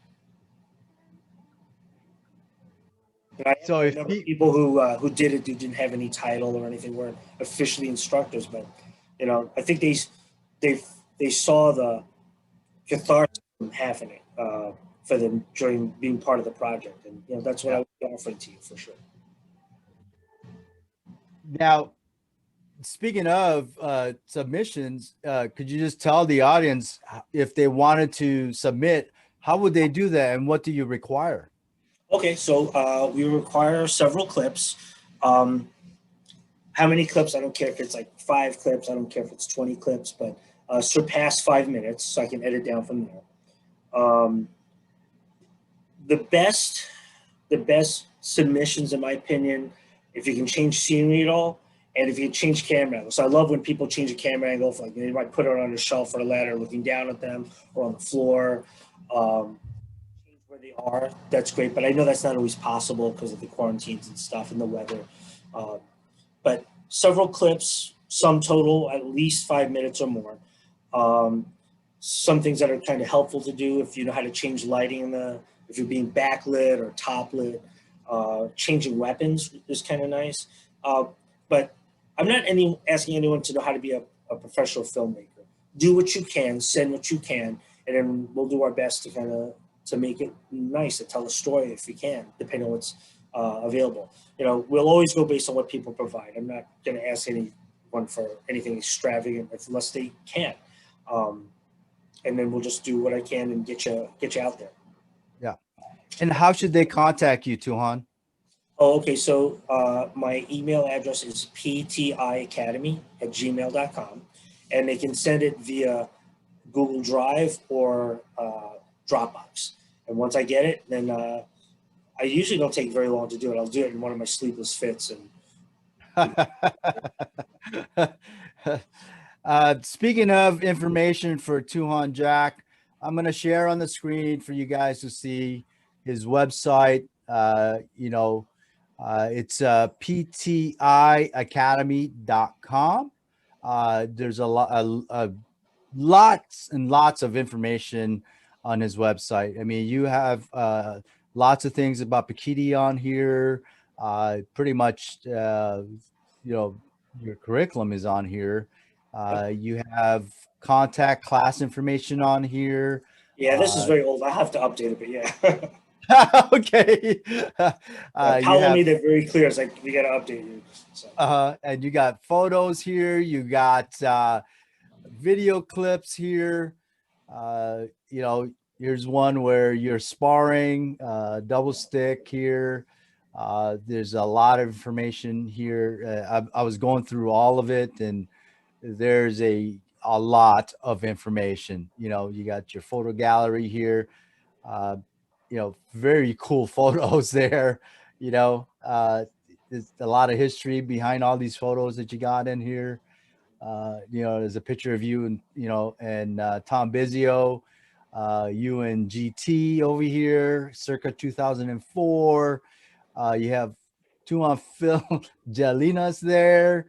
And I So have if a number of people who did it, who didn't have any title or anything, weren't officially instructors, but I think they saw the catharsis from having it for them during being part of the project, and that's what I would offer to you for sure. now, speaking of submissions, could you just tell the audience if they wanted to submit, how would they do that, and what do you require? Okay, so we require several clips. How many clips? I don't care if it's like 5 clips. I don't care if it's 20 clips, but surpass 5 minutes so I can edit down from there. The best submissions, in my opinion, if you can change scenery at all, and if you change camera angles. So I love when people change a camera angle. For, like, they might put it on a shelf or a ladder, looking down at them, or on the floor. Where they are, that's great, but I know that's not always possible because of the quarantines and stuff and the weather. But several clips, sum total at least 5 minutes or more. Some things that are kind of helpful to do if you know how to change lighting if you're being backlit or top lit. Changing weapons is kind of nice. But I'm not asking anyone to know how to be a professional filmmaker. Do what you can, send what you can, and then we'll do our best to make it nice, to tell a story if we can, depending on what's available. We'll always go based on what people provide. I'm not going to ask anyone for anything extravagant unless they can. And then we'll just do what I can and get you out there. Yeah. And how should they contact you, Tuhon? Oh, okay. So my email address is ptiacademy@gmail.com, and they can send it via Google Drive or Dropbox. And once I get it, then I usually don't take very long to do it. I'll do it in one of my sleepless fits. And speaking of information for Tuhon Jack, I'm going to share on the screen for you guys to see his website. It's ptiacademy.com. There's lots and lots of information on his website. I mean, you have lots of things about Pekiti on here. Pretty much, your curriculum is on here. You have contact class information on here. Yeah, this is very old. I have to update it, but yeah. Okay. Paolo made it very clear. It's like, we got to update you. So. And you got photos here. You got video clips here. Here's one where you're sparring, double stick here. There's a lot of information here. I was going through all of it, and there's a lot of information. You got your photo gallery here. Very cool photos there. There's a lot of history behind all these photos that you got in here. There's a picture of you and Tom Bizio, you and GT over here, circa 2004. You have Tuhon Phil Jalinas there.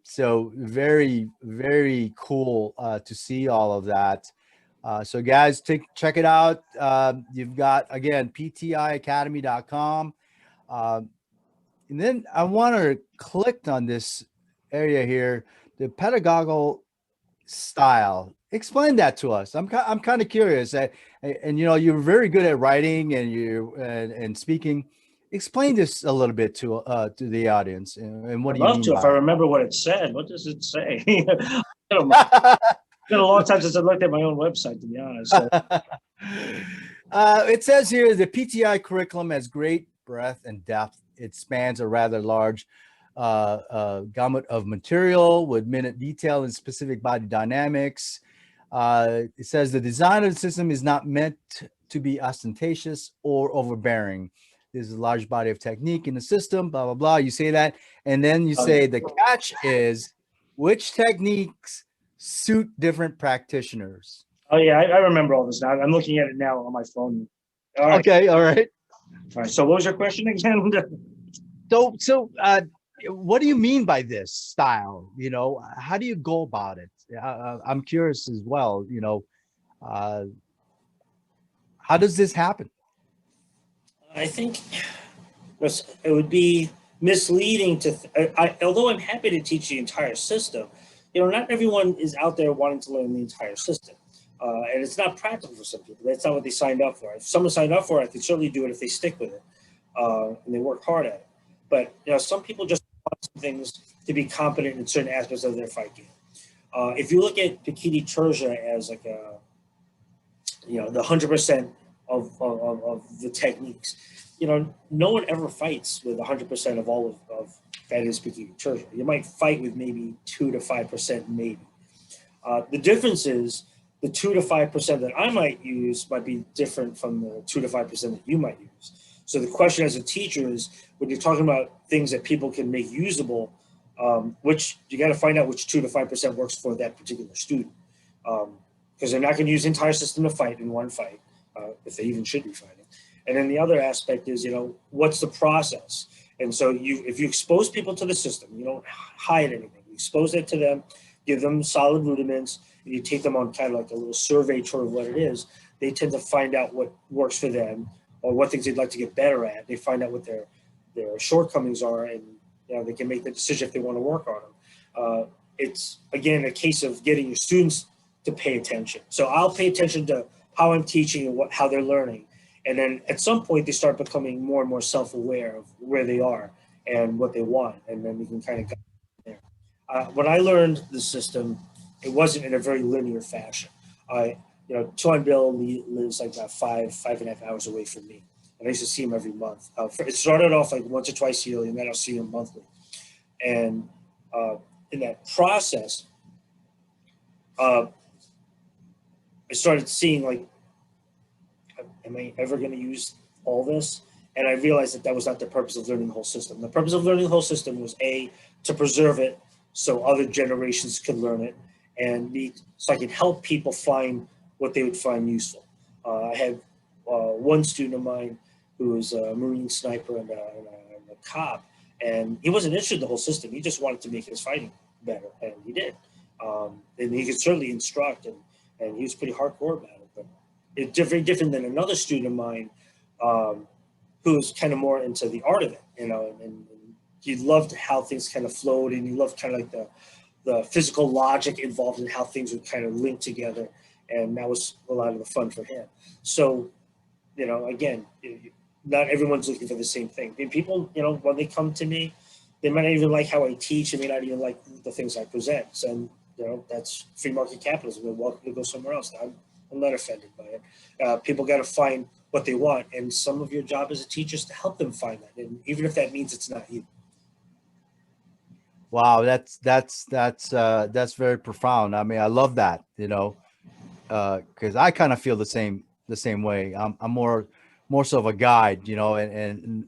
So very, very cool to see all of that. So guys, check it out. You've got, again, ptiacademy.com. And then I want to click on this area here, the pedagogical style. Explain that to us. I'm kind of curious. And you're very good at writing and speaking. Explain this a little bit to the audience. And what do you mean? If I remember what it said. What does it say? It's been a long time since I looked at my own website, to be honest. So. It says here the PTI curriculum has great breadth and depth. It spans a rather large gamut of material with minute detail and specific body dynamics. It says the design of the system is not meant to be ostentatious or overbearing. There's a large body of technique in the system, blah, blah, blah. You say that. And then you say the catch is which techniques suit different practitioners. Oh, yeah, I remember all this now. I'm looking at it now on my phone. All right. Okay, all right. All right, so what was your question again? So what do you mean by this style? How do you go about it? I'm curious as well. Uh, how does this happen? I think it would be misleading to, although I'm happy to teach the entire system, not everyone is out there wanting to learn the entire system. And it's not practical for some people. That's not what they signed up for. If someone signed up for it, I could certainly do it if they stick with it and they work hard at it. But some people just want some things to be competent in certain aspects of their fight game. If you look at Pekiti-Tirsia as like the 100% of the techniques, no one ever fights with 100% of all of that is Pekiti-Tirsia. You might fight with maybe 2 to 5%, maybe. The difference is the 2 to 5% that I might use might be different from the 2 to 5% that you might use. So the question as a teacher is, when you're talking about things that people can make usable, which you got to find out which 2 to 5% works for that particular student. Because they're not going to use the entire system to fight in one fight, if they even should be fighting. And then the other aspect is, what's the process? And so if you expose people to the system, you don't hide anything. You expose it to them, give them solid rudiments, and you take them on kind of like a little survey tour of what it is. They tend to find out what works for them or what things they'd like to get better at. They find out what their shortcomings are, and they can make the decision if they want to work on them. It's, again, a case of getting your students to pay attention. So I'll pay attention to how I'm teaching and how they're learning. And then at some point they start becoming more and more self-aware of where they are and what they want. And then we can kind of go there. When I learned the system, it wasn't in a very linear fashion. Tuhon Bill lives like about 5.5 hours away from me. And I used to see him every month. It started off like once or twice yearly, and then I'll see him monthly. And in that process, I started seeing like, am I ever going to use all this? And I realized that was not the purpose of learning the whole system. The purpose of learning the whole system was A, to preserve it so other generations could learn it, and B, so I could help people find what they would find useful. I had one student of mine who was a Marine sniper and a cop, and he wasn't interested in the whole system. He just wanted to make his fighting better, and he did. And he could certainly instruct, and he was pretty hardcore about it. But it's very different than another student of mine who was kind of more into the art of it, and he loved how things kind of flowed, and he loved kind of like the physical logic involved in how things would kind of link together, and that was a lot of the fun for him. So, again, not everyone's looking for the same thing. And people, when they come to me, they might not even like how I teach, they may not even like the things I present. So, that's free market capitalism. They're welcome to go somewhere else. I'm not offended by it. People got to find what they want, and some of your job as a teacher is to help them find that, and even if that means it's not you. Wow, that's very profound. I mean, I love that, because I kind of feel the same way. I'm more so of a guide, and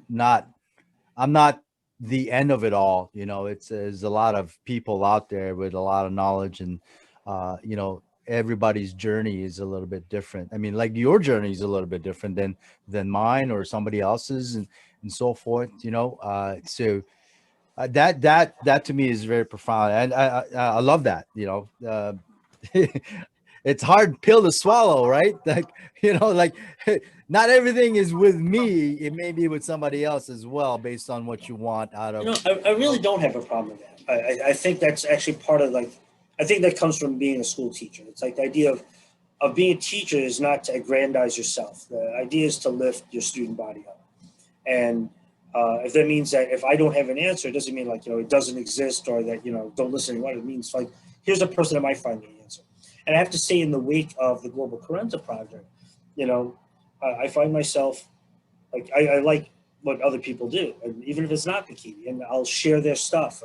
I'm not the end of it all. There's a lot of people out there with a lot of knowledge, and everybody's journey is a little bit different. I mean, like your journey is a little bit different than mine or somebody else's, and so forth. So that to me is very profound, and I love that. It's hard pill to swallow, right? Like, like not everything is with me. It may be with somebody else as well, based on what you want out of. I really don't have a problem with that. I think that's actually part of I think that comes from being a school teacher. It's like the idea of being a teacher is not to aggrandize yourself. The idea is to lift your student body up. And if that means that if I don't have an answer, it doesn't mean it doesn't exist, or that, don't listen to what it means. Like, here's a person that might find the answer. And I have to say, in the wake of the Global Carenza Project, I find myself I like what other people do, and even if it's not Pekiti, and I'll share their stuff.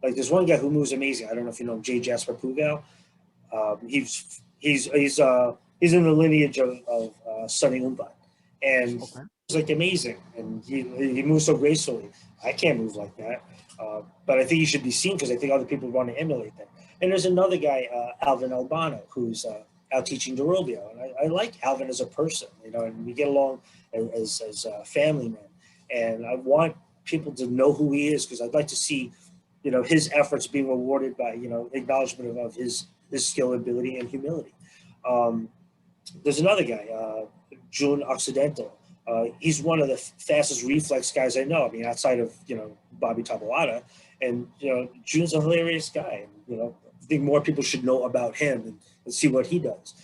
Like there's one guy who moves amazing. I don't know if you know J. Jasper Pugao. He's in the lineage of Sonny Umbat, and Okay. he's like amazing, and he moves so gracefully. I can't move like that, but I think he should be seen because I think other people want to emulate that. And there's another guy, Alvin Albano, who's out teaching Derobio, and I like Alvin as a person, and we get along as family men. And I want people to know who he is, because I'd like to see, his efforts being rewarded by, acknowledgement of his skill, ability, and humility. There's another guy, June Occidental. He's one of the fastest reflex guys I know. I mean, outside of, Bobby Taboada. And, June's a hilarious guy. And, I think more people should know about him and see what he does.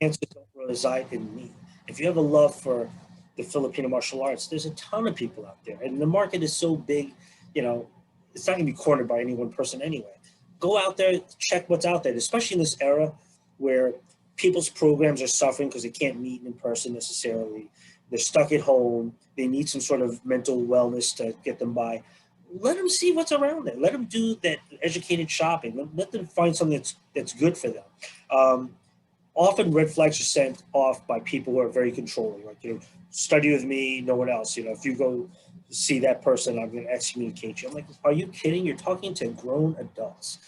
Answers don't reside in me. If you have a love for the Filipino martial arts, there's a ton of people out there. And the market is so big, it's not going to be cornered by any one person anyway. Go out there, check what's out there, especially in this era where people's programs are suffering because they can't meet in person necessarily. They're stuck at home. They need some sort of mental wellness to get them by. Let them see what's around there. Let them do that educated shopping. Let them find something that's good for them. Often red flags are sent off by people who are very controlling, like, study with me, no one else. If you go see that person, I'm going to excommunicate you. I'm like, are you kidding? You're talking to grown adults.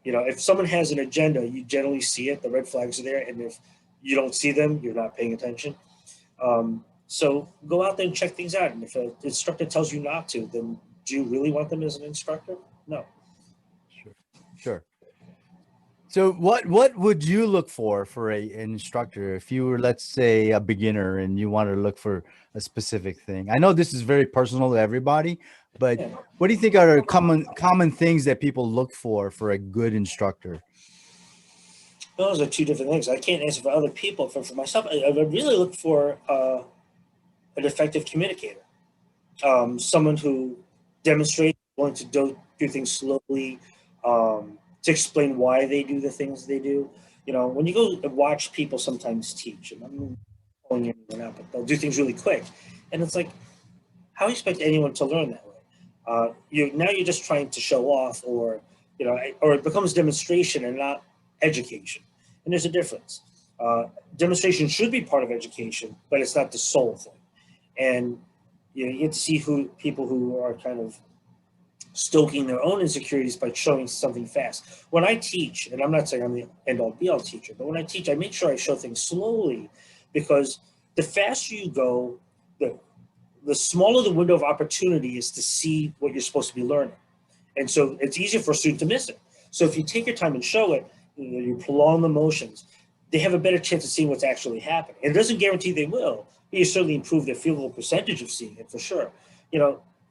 If someone has an agenda, you generally see it. The red flags are there. And if you don't see them, you're not paying attention. So go out there and check things out. And if an instructor tells you not to, then do you really want them as an instructor? No. Sure. So what would you look for an instructor if you were, let's say, a beginner and you wanted to look for a specific thing? I know this is very personal to everybody, but what do you think are common things that people look for a good instructor? Those are two different things. I can't answer for other people. For myself, I would really look for an effective communicator, someone who demonstrates willing to do things slowly, to explain why they do the things they do. When you go and watch people sometimes teach, and I'm not calling anyone out, but they'll do things really quick. And it's like, how do you expect anyone to learn that way? You're just trying to show off, or it becomes demonstration and not education. And there's a difference. Demonstration should be part of education, but it's not the sole thing. And you get to see people who are kind of stoking their own insecurities by showing something fast. When I teach, and I'm not saying I'm the end-all be-all teacher, but when I teach, I make sure I show things slowly, because the faster you go, the smaller the window of opportunity is to see what you're supposed to be learning. And so it's easier for a student to miss it. So if you take your time and show it, you prolong the motions, they have a better chance of seeing what's actually happening. It doesn't guarantee they will, but you certainly improve their feasible percentage of seeing it for sure.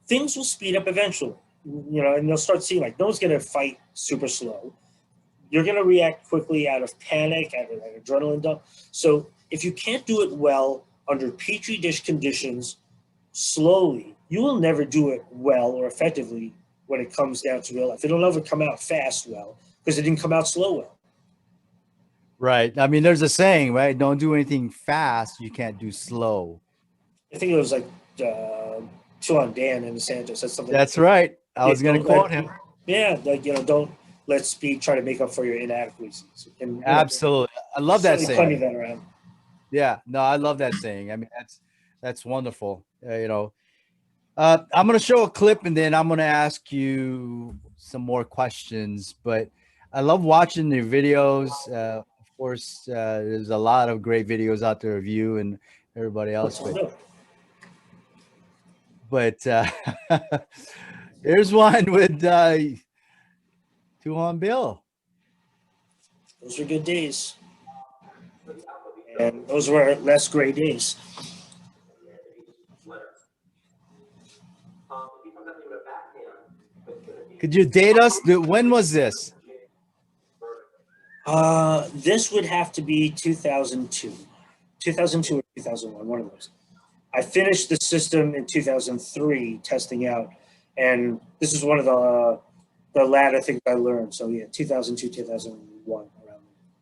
Things will speed up eventually. And they'll start seeing, like, no one's going to fight super slow. You're going to react quickly out of panic, out of adrenaline dump. So if you can't do it well under petri dish conditions slowly, you will never do it well or effectively when it comes down to real life. It'll never come out fast well because it didn't come out slow well. Right. I mean, there's a saying, right? Don't do anything fast. You can't do slow. I think it was like Tuhon Dan and Santos said something. That's right. I was going to quote him. Yeah, like, don't let speed try to make up for your inadequacies. And absolutely, I love that saying. Plenty of that around. Yeah, no, I love that saying. I mean, that's wonderful. I'm going to show a clip and then I'm going to ask you some more questions. But I love watching your videos. Of course, there's a lot of great videos out there of you and everybody else. But here's one with Tuhon Bill. Those were good days. And those were less gray days. Could you date us? When was this? This would have to be 2002. 2002 or 2001, one of those. I finished the system in 2003, testing out. And this is one of the latter things I learned. So yeah, 2002, 2001, around there.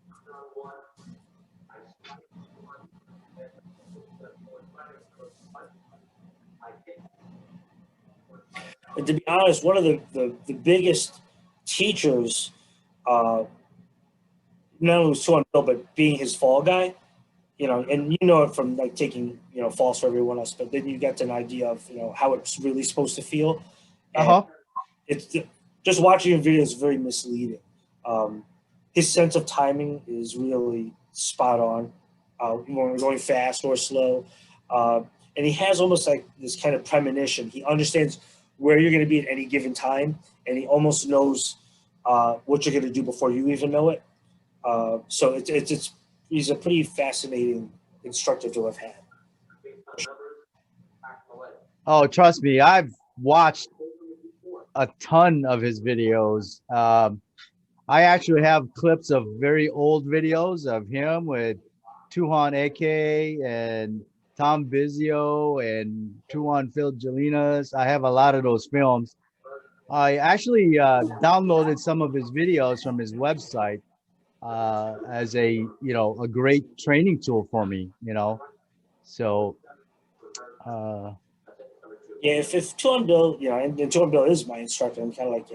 And to be honest, one of the biggest teachers, not only was Tuhon Bill, but being his fall guy, and it from like taking, falls for everyone else, but then you get an idea of, how it's really supposed to feel. It's just watching your video is very misleading. His sense of timing is really spot on. When we're going fast or slow. And and he has almost like this kind of premonition. He understands where you're going to be at any given time, and he almost knows what you're going to do before you even know it. So he's a pretty fascinating instructor to have had. Oh, trust me, I've watched a ton of his videos. I actually have clips of very old videos of him with Tuhon AK and Tom Bizio and Tuhon Phil Jelinas. I have a lot of those films. I actually downloaded some of his videos from his website as a a great training tool for me. So Yeah, if Tuhon Bill, and Tuhon Bill is my instructor, I'm kind of like,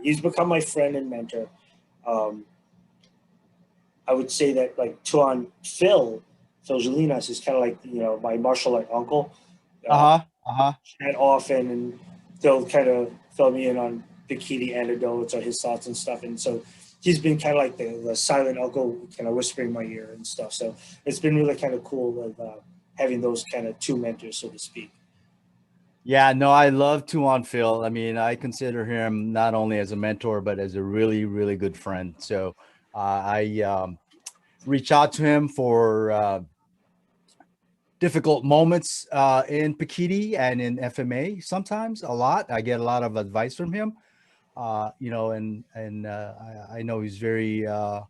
he's become my friend and mentor. I would say that like Tuhon Phil Jelinas is kind of like, my martial art uncle. Chat often, and they'll kind of fill me in on Pekiti anecdotes or his thoughts and stuff. And so he's been kind of like the silent uncle, kind of whispering in my ear and stuff. So it's been really kind of cool with having those kind of two mentors, so to speak. Yeah, no, I love Tuhon Phil. I mean, I consider him not only as a mentor, but as a really, really good friend. So I reach out to him for difficult moments in Pekiti and in FMA. Sometimes a lot. I get a lot of advice from him. And I know he's very. I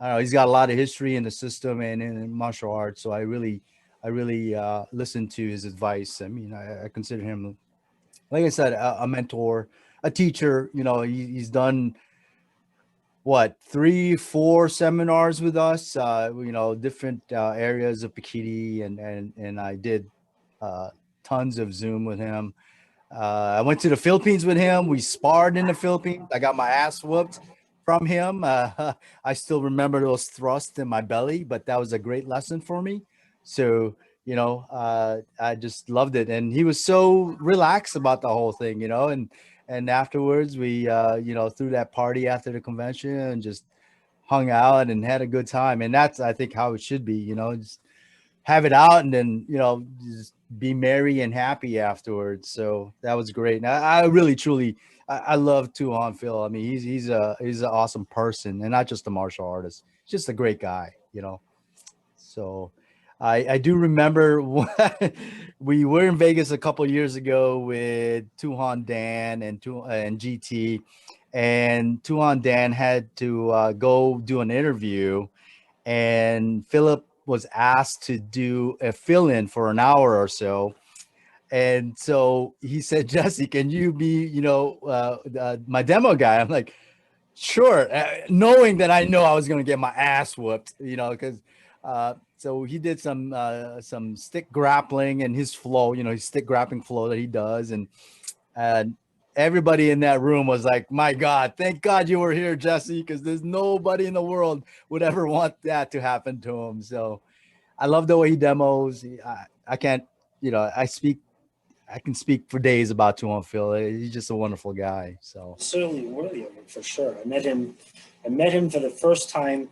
don't know. He's got a lot of history in the system and in martial arts. So I really listen to his advice. I mean, I consider him, like I said, a mentor, a teacher. He's done what 3-4 seminars with us, different areas of Pekiti, and I did tons of Zoom with him. I went to the Philippines with him. We sparred in the Philippines. I got my ass whooped from him. I still remember those thrusts in my belly, but that was a great lesson for me. So I just loved it, and he was so relaxed about the whole thing, and afterwards we threw that party after the convention and just hung out and had a good time. And that's, I think, how it should be, just have it out and then just be merry and happy afterwards. So that was great. And I really truly I love Tuhon Phil. I mean, he's an awesome person, and not just a martial artist, just a great guy. So I do remember we were in Vegas a couple years ago with Tuhon Dan and GT, and Tuhon Dan had to go do an interview, and Philip was asked to do a fill-in for an hour or so. And so he said, Jesse, can you be, my demo guy? I'm like, sure. Knowing that I know I was going to get my ass whooped, because so he did some stick grappling and his flow, his stick grappling flow that he does. And everybody in that room was like, my God, thank God you were here, Jesse, because there's nobody in the world would ever want that to happen to him. So I love the way he demos. I can't, I can speak for days about Tuhon Phil. He's just a wonderful guy. So Certainly worthy of it, for sure. I met him for the first time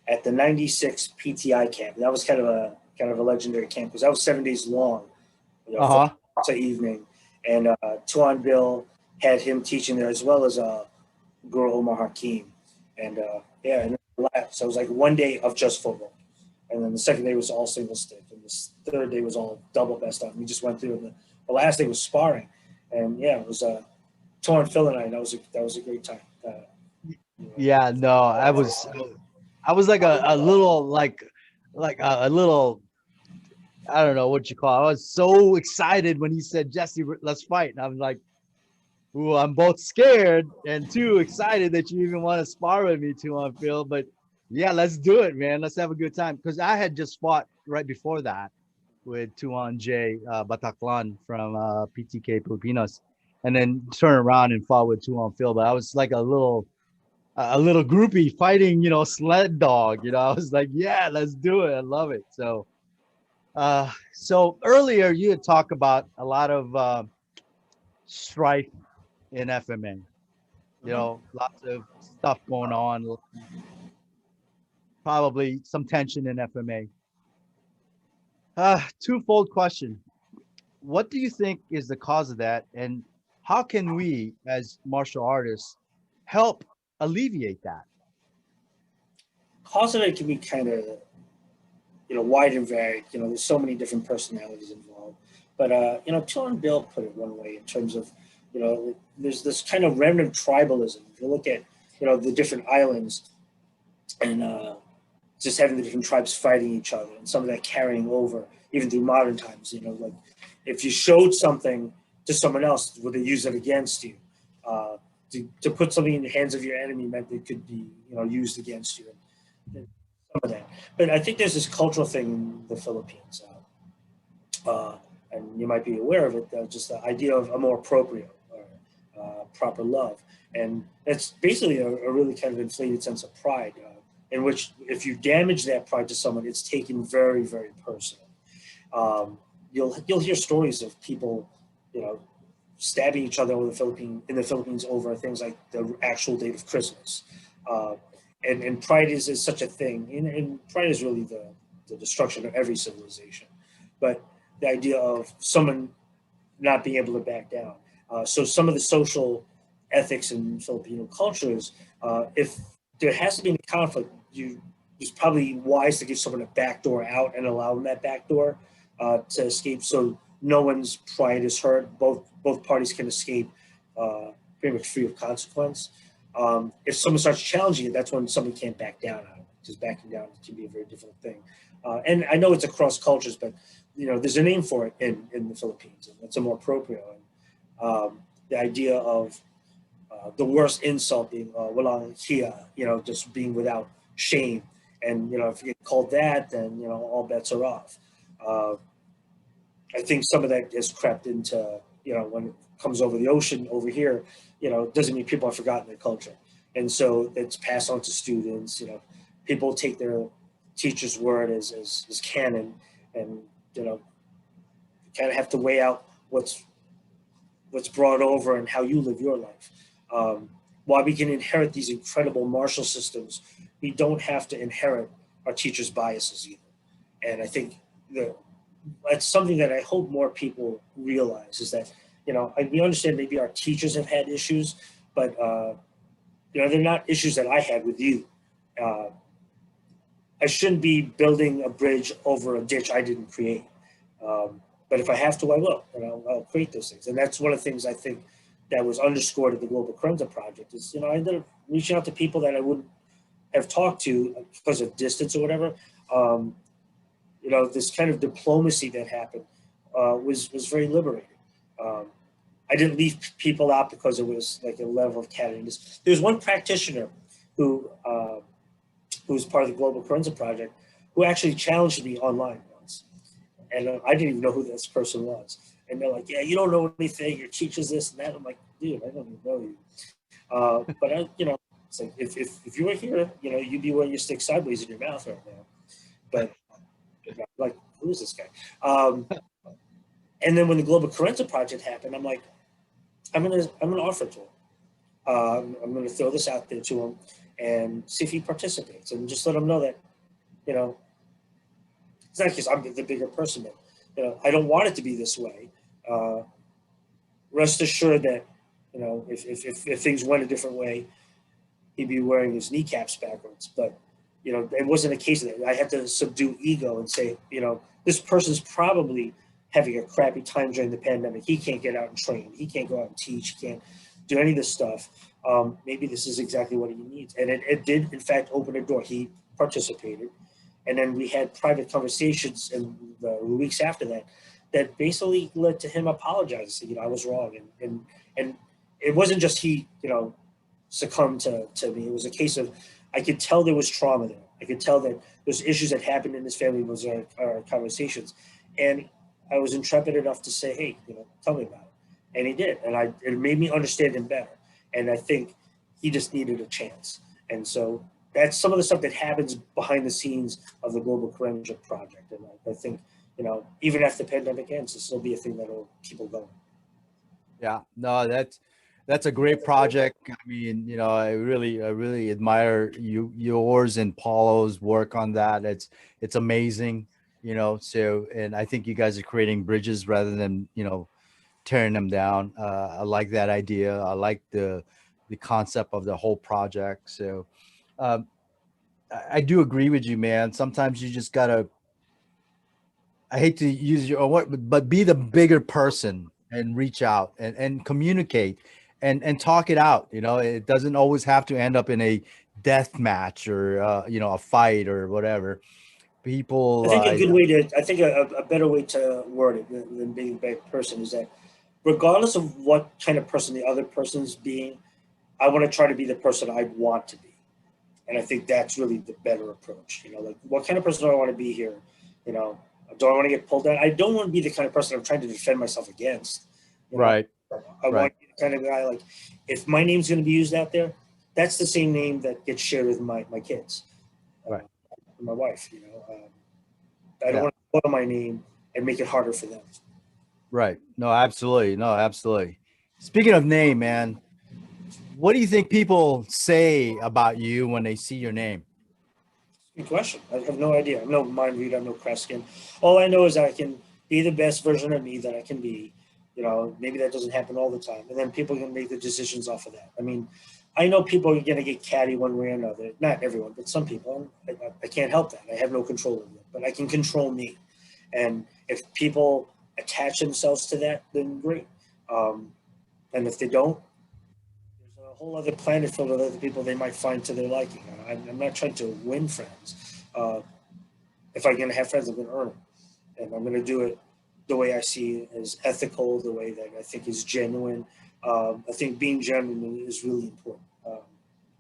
at the '96 PTI camp. That was kind of a legendary camp because that was 7 days long. From to evening, and Tuhon Bill had him teaching there as well as Guro Omar Hakim, and and so it was like 1 day of just football, and then the second day was all single stick, and the third day was all double best of. We just went through the last day was sparring, and it was Tuhon Phil and I. That was a great time. Yeah, no, I was like a little like a little, I don't know what you call it. I was so excited when he said, Jesse, let's fight. And I'm like, ooh, I'm both scared and too excited that you even want to spar with me, Tuhon Phil. But yeah, let's do it, man. Let's have a good time. Because I had just fought right before that with Tuhon J Bataclan from PTK Filipinos, and then turned around and fought with Tuhon Phil. But I was like a little groupie fighting, sled dog. I was like, yeah, let's do it. I love it. So earlier you had talked about a lot of strife in FMA. Lots of stuff going on. Probably some tension in FMA. Twofold question. What do you think is the cause of that? And how can we, as martial artists, help alleviate that? Cause of it can be kind of, wide and varied. There's so many different personalities involved. But, Tuhon Bill put it one way in terms of, there's this kind of remnant tribalism. If you look at, the different islands and just having the different tribes fighting each other and some of that carrying over even through modern times, like if you showed something to someone else, would they use it against you? To put something in the hands of your enemy meant it could be, used against you. And some of that. But I think there's this cultural thing in the Philippines, and you might be aware of it, just the idea of amor proprio, or proper love. And it's basically a really kind of inflated sense of pride, in which if you damage that pride to someone, it's taken very, very personal. You'll hear stories of people, stabbing each other in the Philippines over things like the actual date of Christmas. And pride is such a thing, and pride is really the destruction of every civilization. But the idea of someone not being able to back down. So some of the social ethics in Filipino cultures, if there has to be any conflict, it's probably wise to give someone a back door out and allow them that back door to escape, so no one's pride is hurt. Both parties can escape pretty much free of consequence. If someone starts challenging it, that's when someone can't back down on it, because backing down can be a very difficult thing. And I know it's across cultures, but there's a name for it in the Philippines, and it's a more appropriate one. The idea of the worst insult being walang hiya, just being without shame. And, if you get called that, then, all bets are off. I think some of that has crept into, when it comes over the ocean over here, doesn't mean people have forgotten their culture. And so it's passed on to students, people take their teacher's word as canon, and, you kind of have to weigh out what's brought over and how you live your life. While we can inherit these incredible martial systems, we don't have to inherit our teachers' biases either. And I think that's something that I hope more people realize, is that, we understand maybe our teachers have had issues, but, they're not issues that I had with you. I shouldn't be building a bridge over a ditch I didn't create. But if I have to, I will, and I'll create those things. And that's one of the things I think that was underscored at the Global Carenza Project is, I ended up reaching out to people that I wouldn't have talked to because of distance or whatever. This kind of diplomacy that happened was very liberating. I didn't leave people out because it was like a level of cattiness. There was one practitioner who was part of the Global Carenza Project who actually challenged me online once. And I didn't even know who this person was. And they're like, yeah, you don't know anything. Your teacher's this and that. I'm like, dude, I don't even know you. But it's like, if you were here, you'd be wearing your stick sideways in your mouth right now. But like, who is this guy? And then when the Global Carenza Project happened, I'm like, I'm gonna offer it to him. I'm gonna throw this out there to him and see if he participates, and just let him know that, it's not because I'm the bigger person, but I don't want it to be this way. Rest assured that, if things went a different way, he'd be wearing his kneecaps backwards. But, it wasn't a case of that. I had to subdue ego and say, this person's probably having a crappy time during the pandemic. He can't get out and train. He can't go out and teach. He can't do any of this stuff. Maybe this is exactly what he needs. And it did, in fact, open a door. He participated. And then we had private conversations in the weeks after that basically led to him apologizing. I was wrong. And it wasn't just he, succumbed to me. It was a case of, I could tell there was trauma there. I could tell that there's issues that happened in his family was our conversations. And I was intrepid enough to say, hey, tell me about it. And he did. And it made me understand him better. And I think he just needed a chance. And so that's some of the stuff that happens behind the scenes of the Global Carenza Project. And I think, even after the pandemic ends, this will be a thing that will keep on going. Yeah, no, that's a great project. I mean, I really admire yours and Paulo's work on that. It's amazing. you know. So, and I think you guys are creating bridges rather than, you know, tearing them down. I like that idea. I like the concept of the whole project. So, um, I do agree with you, man. Sometimes you just gotta, I hate to use your word, but be the bigger person and reach out and communicate and talk it out. You know, it doesn't always have to end up in a death match or you know, a fight or whatever. I People, think a good way to, I think a better way to word it than being a bad person is that regardless of what kind of person the other person's being, I want to try to be the person I want to be. And I think that's really the better approach. You know, like what kind of person do I want to be here? You know, do I want to get pulled down? I don't want to be the kind of person I'm trying to defend myself against. You know, right, I right, want to be the kind of guy like, if my name's going to be used out there, that's the same name that gets shared with my kids, right, my wife. You know, I don't yeah, want to put on my name and make it harder for them. right. No, absolutely, no, absolutely. Speaking of name, man, what do you think people say about you when they see your name? Good question. I have no idea. I'm no mind reader. I'm no Kreskin. All I know is that I can be the best version of me that I can be. You know, maybe that doesn't happen all the time, and then people can make the decisions off of that. I mean, I know people are going to get catty one way or another. Not everyone, but some people. I can't help that. I have no control over it, but I can control me. And if people attach themselves to that, then great. Um, and if they don't, there's a whole other planet filled with other people they might find to their liking. I'm not trying to win friends. If I'm going to have friends, I'm going to earn them, and I'm going to do it the way I see it as ethical, the way that I think is genuine. I think being genuine is really important.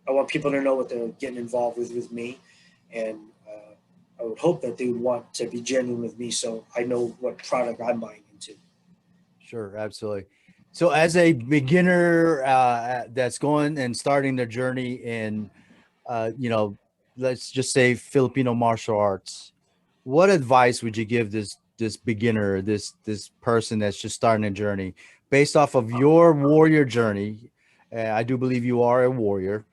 I want people to know what they're getting involved with me, and I would hope that they would want to be genuine with me, so I know what product I'm buying into. Sure, absolutely. So, as a beginner that's going and starting their journey in, you know, let's just say Filipino martial arts, what advice would you give this beginner, this person that's just starting a journey, based off of your warrior journey? I do believe you are a warrior.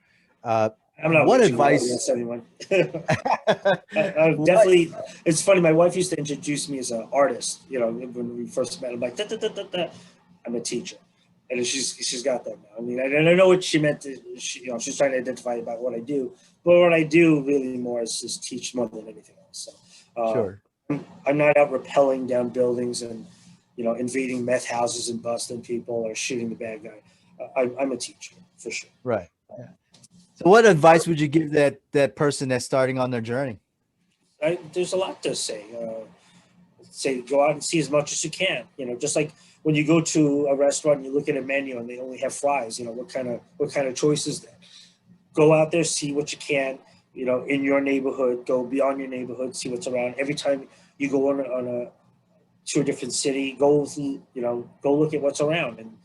Uh, I'm not what waging war advice? against anyone. I What? definitely. It's funny. My wife used to introduce me as an artist. You know, when we first met, I'm like, da, da, da, da, da. I'm a teacher, and she's got that now. I mean, I know what she meant. You know, she's trying to identify about what I do, but what I do really more is just teach more than anything else. So Sure. I'm not out rappelling down buildings and invading meth houses and busting people or shooting the bad guy. I'm a teacher for sure. Right. Yeah. So, what advice would you give that person that's starting on their journey? There's a lot to say. Say go out and see as much as you can. Just like when you go to a restaurant and you look at a menu and they only have fries. What kind of choice is there? Go out there, see what you can. In your neighborhood, go beyond your neighborhood, see what's around. Every time you go to a different city, go look at what's around and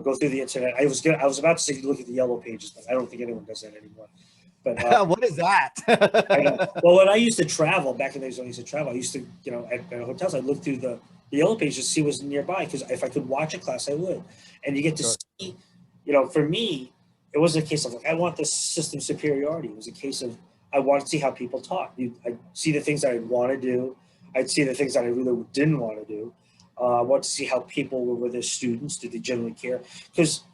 go through the internet. I was about to say look at the yellow pages, but I don't think anyone does that anymore. But What is that? I know. Well, when I used to travel back in the days when I used to travel, I used to, at hotels, I'd look through the yellow pages to see what's nearby because if I could watch a class, I would. And you get to Sure. see, for me, it wasn't a case of like, I want this system superiority. It was a case of I want to see how people talk. I'd see the things that I'd want to do. I'd see the things that I really didn't want to do. I want to see how people were with their students. Did they generally care? Because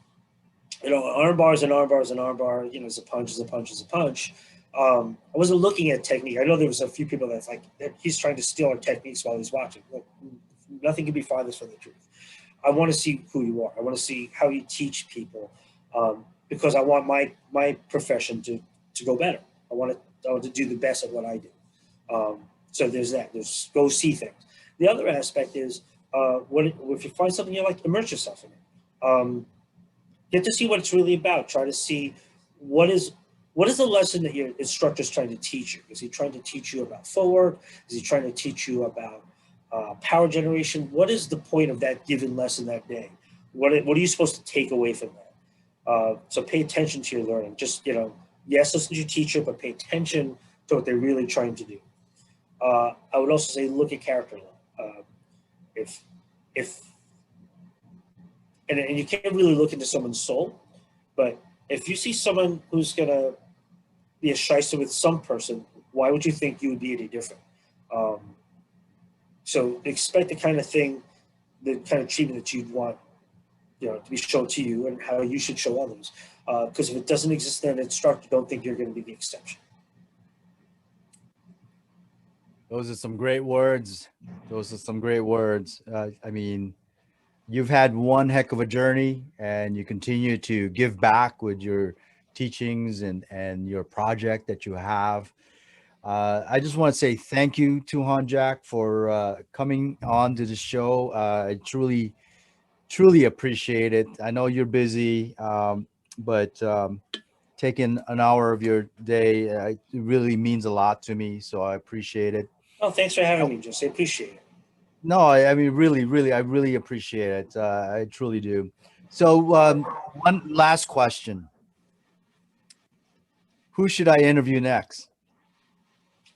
arm bars and arm bars and arm bar, is a punch is a punch is a punch. I wasn't looking at technique. I know there was a few people that's like, he's trying to steal our techniques while he's watching. Look, nothing could be farthest from the truth. I want to see who you are. I want to see how you teach people because I want my profession to go better. I want to do the best at what I do. So there's that. There's go see things. The other aspect is if you find something you like, immerse yourself in it. Get to see what it's really about. Try to see what is the lesson that your instructor is trying to teach you. Is he trying to teach you about footwork? Is he trying to teach you about power generation? What is the point of that given lesson that day? What are you supposed to take away from that? So pay attention to your learning. Just yes, listen to your teacher, but pay attention to what they're really trying to do. I would also say look at character. If and you can't really look into someone's soul, but if you see someone who's gonna be a shyster with some person, why would you think you would be any different? Um, So expect the kind of thing, the kind of treatment that you'd want, to be shown to you and how you should show others. Because if it doesn't exist in an instructor, don't think you're going to be the exception. Those are some great words. I mean, you've had one heck of a journey, and you continue to give back with your teachings and your project that you have. I just want to say thank you, Tuhon Jack, for coming on to the show. I truly appreciate it. I know you're busy, but taking an hour of your day, it really means a lot to me. So I appreciate it. Oh, thanks for having me, Jose. Appreciate it. No, I mean, really, I really appreciate it. I truly do. So one last question. Who should I interview next?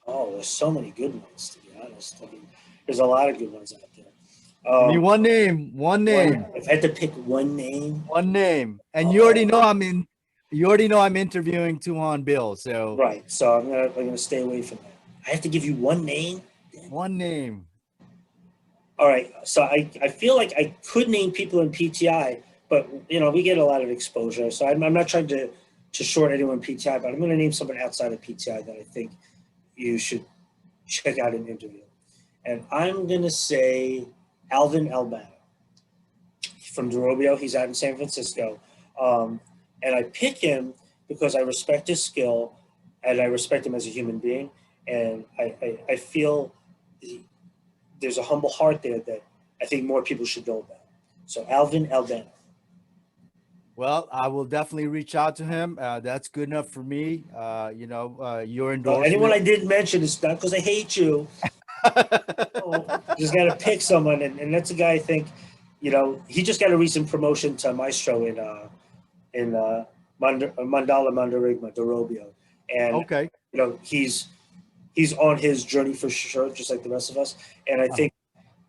Oh, there's so many good ones, to be honest. I mean, there's a lot of good ones out there. Give me one name. If I had to pick one name. And you already know I'm interviewing Tuhon Bill. So right. So I'm gonna stay away from that. I have to give you one name. One name. All right. So I feel like I could name people in PTI, but we get a lot of exposure. So I'm not trying to short anyone in PTI, but I'm going to name someone outside of PTI that I think you should check out an interview. And I'm going to say Alvin Albano from Durobio. He's out in San Francisco. And I pick him because I respect his skill and I respect him as a human being. And I feel there's a humble heart there that I think more people should know about. So Alvin Albano. Well, I will definitely reach out to him. That's good enough for me. Your endorsement. Well, anyone I didn't mention is not because I hate you. Just got to pick someone, and that's a guy I think, he just got a recent promotion to maestro in Mandala Mandarigma, Durobio, and okay, he's on his journey for sure, just like the rest of us. And I think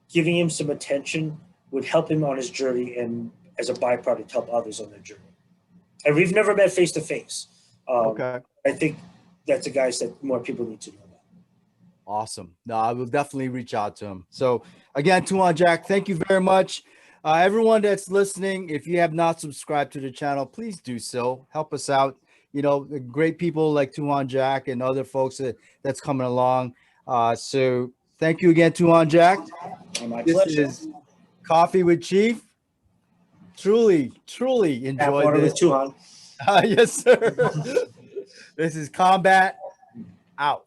giving him some attention would help him on his journey, and as a byproduct, help others on their journey. And we've never met face to face. Okay. I think that's a guy that more people need to know about. Awesome. No, I will definitely reach out to him. So again, Tuhon Jack, thank you very much. Everyone that's listening, if you have not subscribed to the channel, please do so. Help us out. Great people like Tuhon Jack and other folks that's coming along. So thank you again, Tuhon Jack. My pleasure. This is Coffee with Chief. Truly enjoyed this. With Tuhon. Yes, sir. This is Combat out.